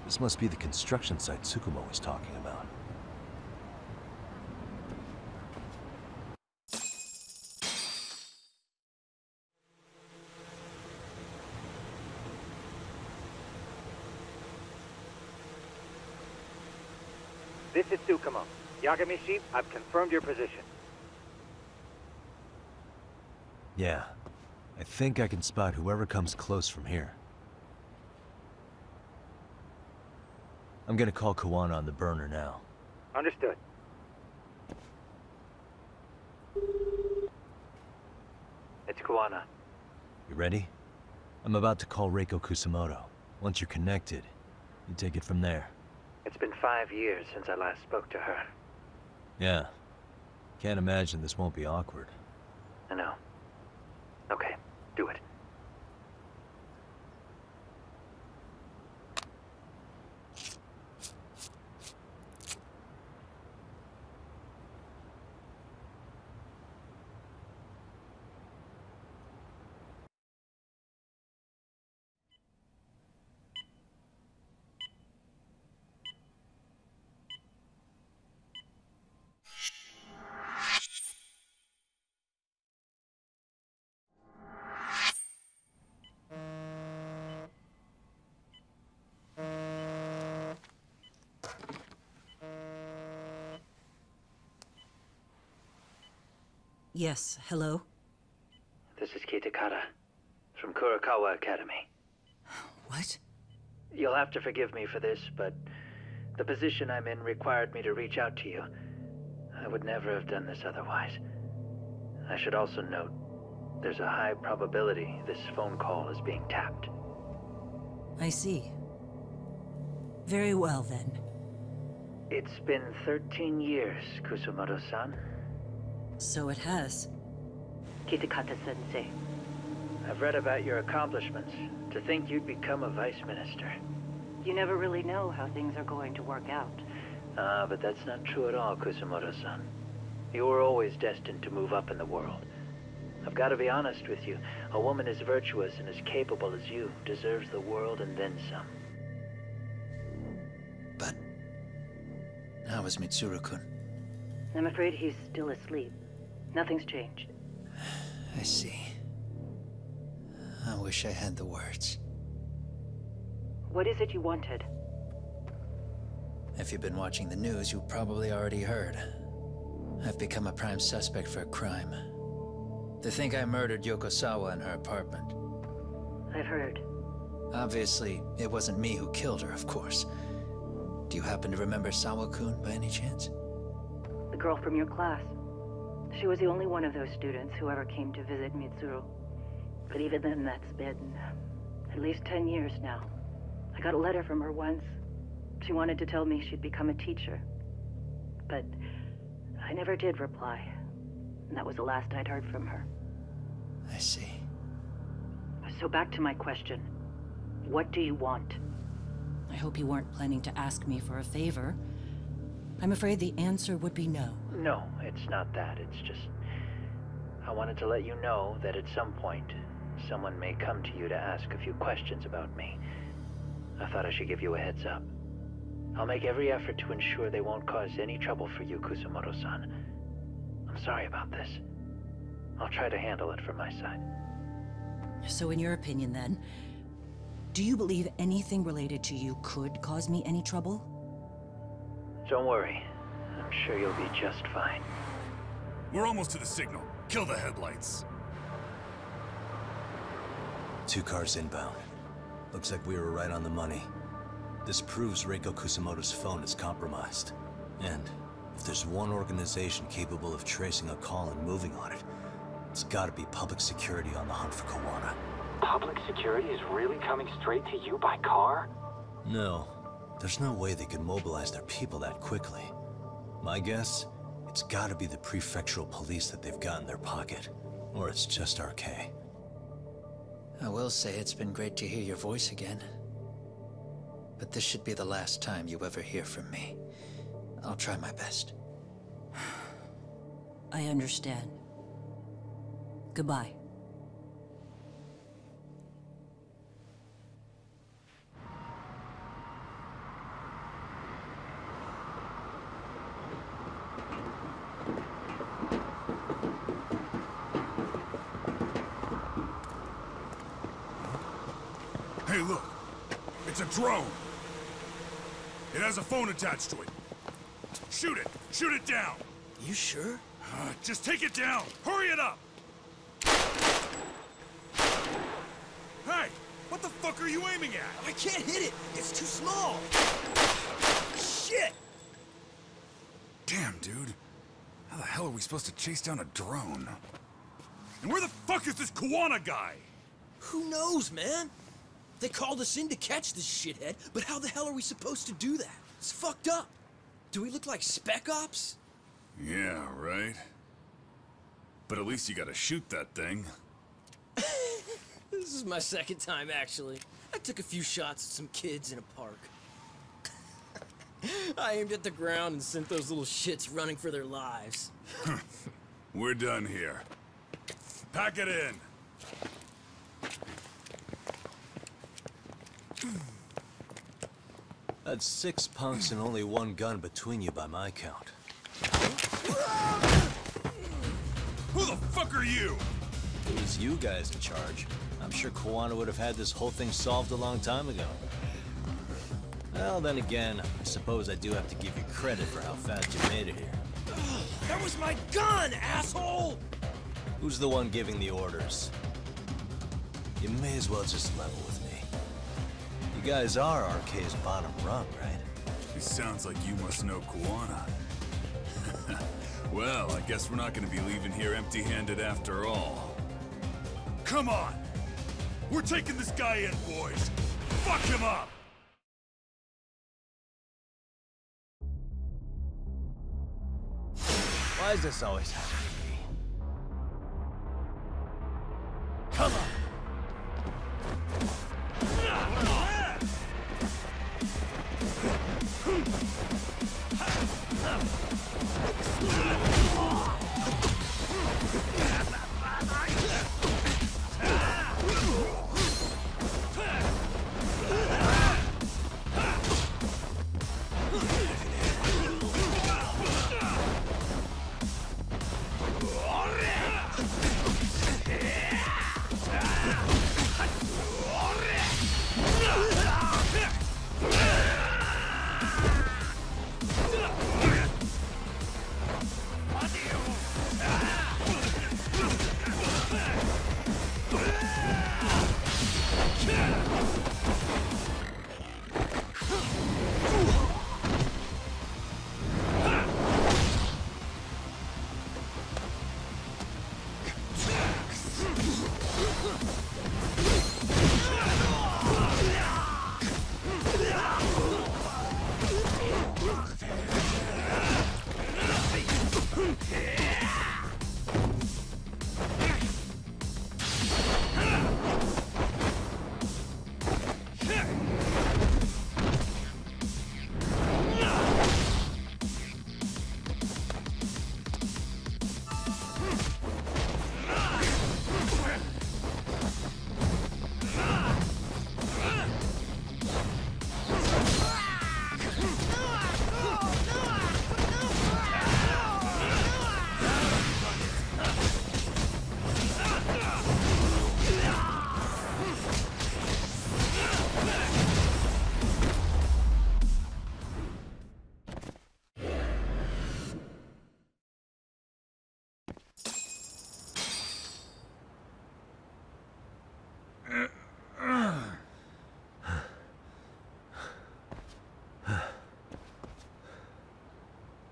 This must be the construction site Tsukumo was talking about. This is Tsukumo. Yagamishi, I've confirmed your position. Yeah. I think I can spot whoever comes close from here. I'm gonna call Kawana on the burner now. Understood. It's Kawana. You ready? I'm about to call Reiko Kusamoto. Once you're connected, you take it from there. It's been 5 years since I last spoke to her. Yeah. Can't imagine this won't be awkward. I know. Okay, do it. Yes, hello? This is Kitakata, from Kurakawa Academy. What? You'll have to forgive me for this, but the position I'm in required me to reach out to you. I would never have done this otherwise. I should also note, there's a high probability this phone call is being tapped. I see. Very well, then. It's been 13 years, Kusumoto-san. So it has. Kitakata-sensei. I've read about your accomplishments. To think you'd become a vice minister. You never really know how things are going to work out. But that's not true at all, Kusumoto-san. You were always destined to move up in the world. I've got to be honest with you. A woman as virtuous and as capable as you deserves the world and then some. But how is Mitsuru-kun? I'm afraid he's still asleep. Nothing's changed. I see. I wish I had the words. What is it you wanted? If you've been watching the news, you probably already heard. I've become a prime suspect for a crime. They think I murdered Yokosawa in her apartment. I've heard. Obviously, it wasn't me who killed her, of course. Do you happen to remember Sawa-kun by any chance? The girl from your class. She was the only one of those students who ever came to visit Mitsuru. But even then, that's been at least 10 years now. I got a letter from her once. She wanted to tell me she'd become a teacher. But I never did reply. And that was the last I'd heard from her. I see. So back to my question. What do you want? I hope you weren't planning to ask me for a favor. I'm afraid the answer would be no. No, it's not that. It's just... I wanted to let you know that at some point, someone may come to you to ask a few questions about me. I thought I should give you a heads up. I'll make every effort to ensure they won't cause any trouble for you, Kusumoto-san. I'm sorry about this. I'll try to handle it from my side. So in your opinion, then, do you believe anything related to you could cause me any trouble? Don't worry. I'm sure you'll be just fine. We're almost to the signal. Kill the headlights. 2 cars inbound. Looks like we were right on the money. This proves Reiko Kusumoto's phone is compromised. And if there's one organization capable of tracing a call and moving on it, it's gotta be public security on the hunt for Kawana. Public security is really coming straight to you by car? No. There's no way they could mobilize their people that quickly. My guess, it's gotta be the prefectural police that they've got in their pocket. Or it's just RK. I will say it's been great to hear your voice again. But this should be the last time you ever hear from me. I'll try my best. I understand. Goodbye. Hey, look. It's a drone. It has a phone attached to it. Shoot it! Shoot it down! You sure? Just take it down! Hurry it up! Hey! What the fuck are you aiming at? I can't hit it! It's too small! Shit! Damn, dude. How the hell are we supposed to chase down a drone? And where the fuck is this Kawana guy? Who knows, man? They called us in to catch this shithead, but how the hell are we supposed to do that? It's fucked up. Do we look like Spec Ops? Yeah, right. But at least you gotta shoot that thing. This is my second time, actually. I took a few shots at some kids in a park. I aimed at the ground and sent those little shits running for their lives. We're done here. Pack it in. That's 6 punks and only 1 gun between you by my count. Who the fuck are you? It was you guys in charge. I'm sure Kawana would have had this whole thing solved a long time ago. Well, then again, I suppose I do have to give you credit for how fast you made it here. That was my gun, asshole! Who's the one giving the orders? You may as well just level with me. You guys are RK's bottom rung, right? It sounds like you must know Kuwana. Well, I guess we're not gonna be leaving here empty-handed after all. Come on! We're taking this guy in, boys! Fuck him up! Why does this always happen to me? Come on!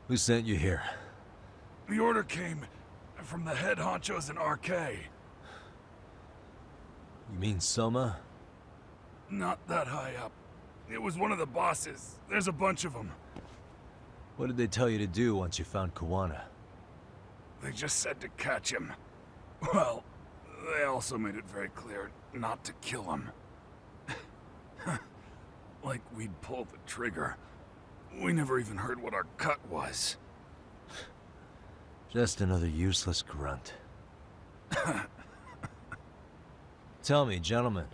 Who sent you here? The order came from the head honchos in RK. You mean Soma? Not that high up. It was one of the bosses. There's a bunch of them. What did they tell you to do once you found Kuwana? They just said to catch him. Well, they also made it very clear not to kill him. Like we'd pull the trigger. We never even heard what our cut was. Just another useless grunt. Tell me, gentlemen,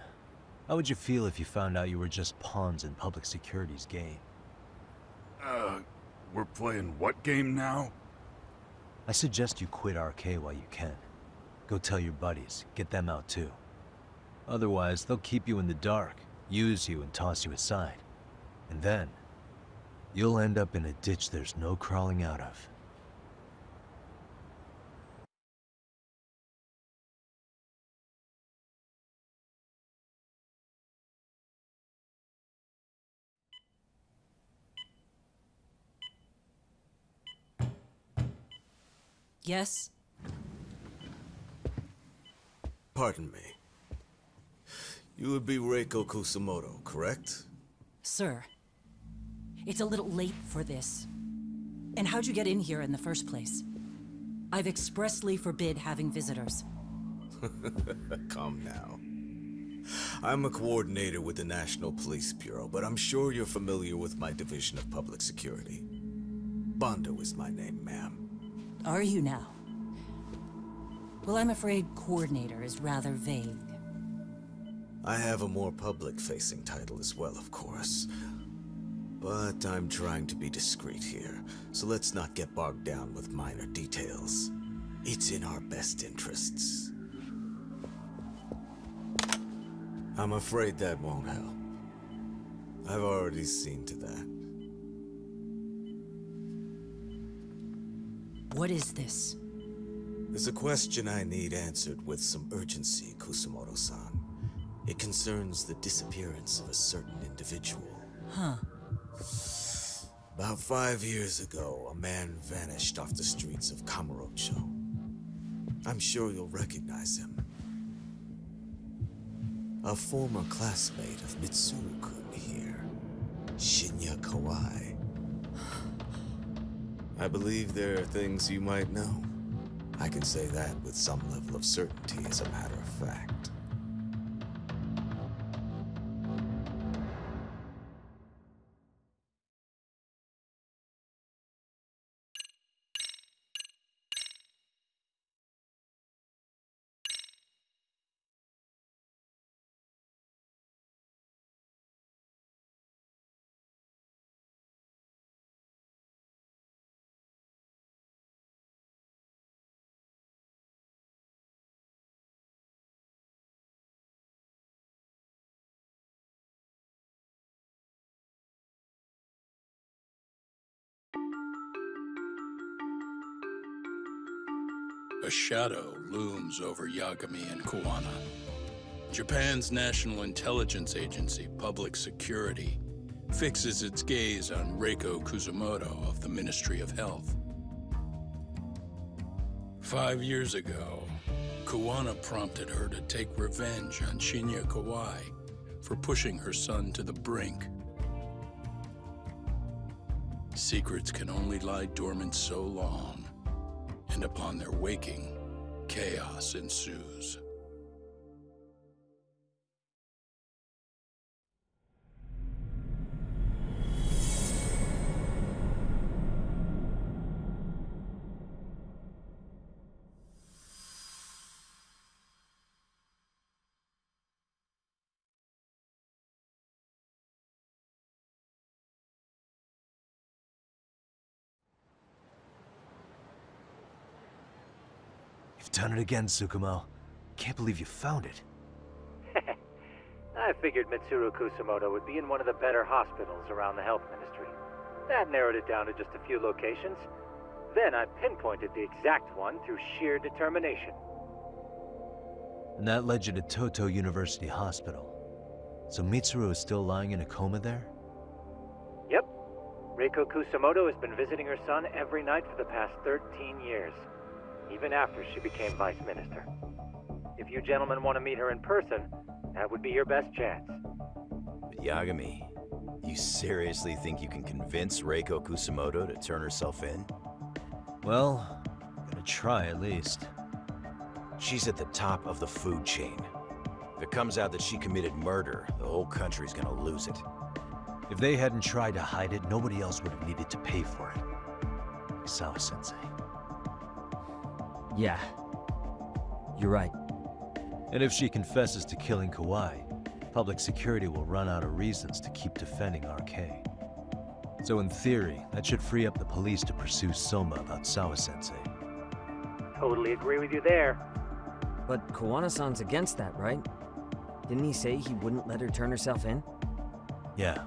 how would you feel if you found out you were just pawns in public security's game? We're playing what game now? I suggest you quit RK while you can. Go tell your buddies, get them out too. Otherwise, they'll keep you in the dark, use you and toss you aside. And then, you'll end up in a ditch there's no crawling out of. Yes? Pardon me. You would be Reiko Kusamoto, correct? Sir, it's a little late for this. And how'd you get in here in the first place? I've expressly forbid having visitors. Calm now. I'm a coordinator with the National Police Bureau, but I'm sure you're familiar with my Division of Public Security. Bondo is my name, ma'am. Are you now? Well, I'm afraid coordinator is rather vague. I have a more public-facing title as well, of course. But I'm trying to be discreet here, so let's not get bogged down with minor details. It's in our best interests. I'm afraid that won't help. I've already seen to that. What is this? There's a question I need answered with some urgency, Kusumoto-san. It concerns the disappearance of a certain individual. Huh. About 5 years ago, a man vanished off the streets of Kamurocho. I'm sure you'll recognize him. A former classmate of Mitsuru-kun here, Shinya Kawai. I believe there are things you might know. I can say that with some level of certainty, as a matter of fact. A shadow looms over Yagami and Kuwana. Japan's National Intelligence Agency, Public Security, fixes its gaze on Reiko Kusumoto of the Ministry of Health. 5 years ago, Kuwana prompted her to take revenge on Shinya Kawai for pushing her son to the brink. Secrets can only lie dormant so long, and upon their waking, chaos ensues. You've done it again, Tsukumo. Can't believe you found it. I figured Mitsuru Kusumoto would be in one of the better hospitals around the health ministry. That narrowed it down to just a few locations. Then I pinpointed the exact one through sheer determination. And that led you to Toto University Hospital. So Mitsuru is still lying in a coma there? Yep. Reiko Kusumoto has been visiting her son every night for the past 13 years. Even after she became vice minister. If you gentlemen want to meet her in person, that would be your best chance. But Yagami, you seriously think you can convince Reiko Kusumoto to turn herself in? Well, I'm gonna try at least. She's at the top of the food chain. If it comes out that she committed murder, the whole country's gonna lose it. If they hadn't tried to hide it, nobody else would have needed to pay for it. Like Sawa-sensei. Yeah. You're right. And if she confesses to killing Kawai, public security will run out of reasons to keep defending RK. So in theory, that should free up the police to pursue Soma about Sawa-sensei. Totally agree with you there. But Kuwana-san's against that, right? Didn't he say he wouldn't let her turn herself in? Yeah.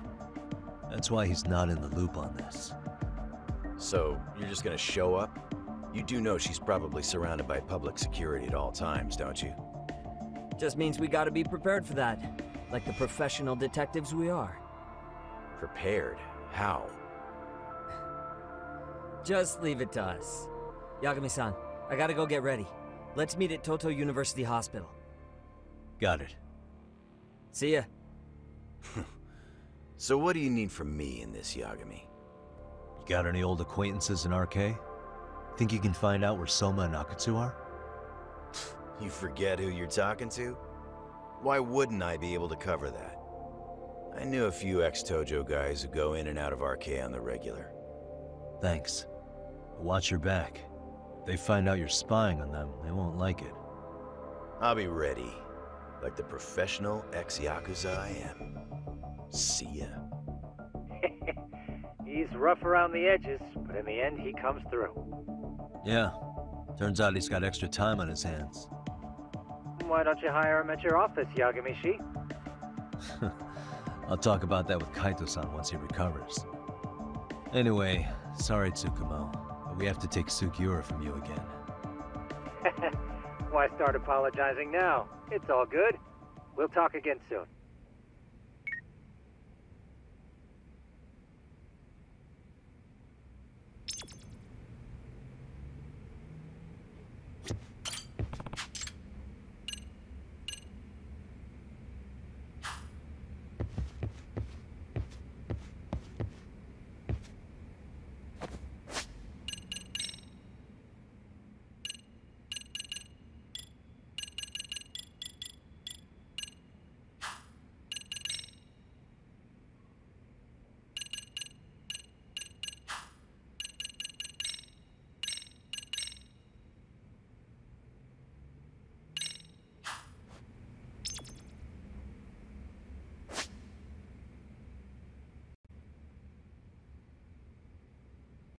That's why he's not in the loop on this. So, you're just gonna show up? You do know she's probably surrounded by public security at all times, don't you? Just means we gotta be prepared for that. Like the professional detectives we are. Prepared? How? Just leave it to us. Yagami-san, I gotta go get ready. Let's meet at Toto University Hospital. Got it. See ya. So what do you need from me in this, Yagami? You got any old acquaintances in RK? Think you can find out where Soma and Akutsu are? You forget who you're talking to? Why wouldn't I be able to cover that? I knew a few ex-Tojo guys who go in and out of RK on the regular. Thanks. Watch your back. If they find out you're spying on them, they won't like it. I'll be ready. Like the professional ex-Yakuza I am. See ya. He's rough around the edges, but in the end he comes through. Yeah. Turns out he's got extra time on his hands. Why don't you hire him at your office, Yagami-shi? I'll talk about that with Kaito-san once he recovers. Anyway, sorry Tsukumo, but we have to take Sugiura from you again. Why start apologizing now? It's all good. We'll talk again soon.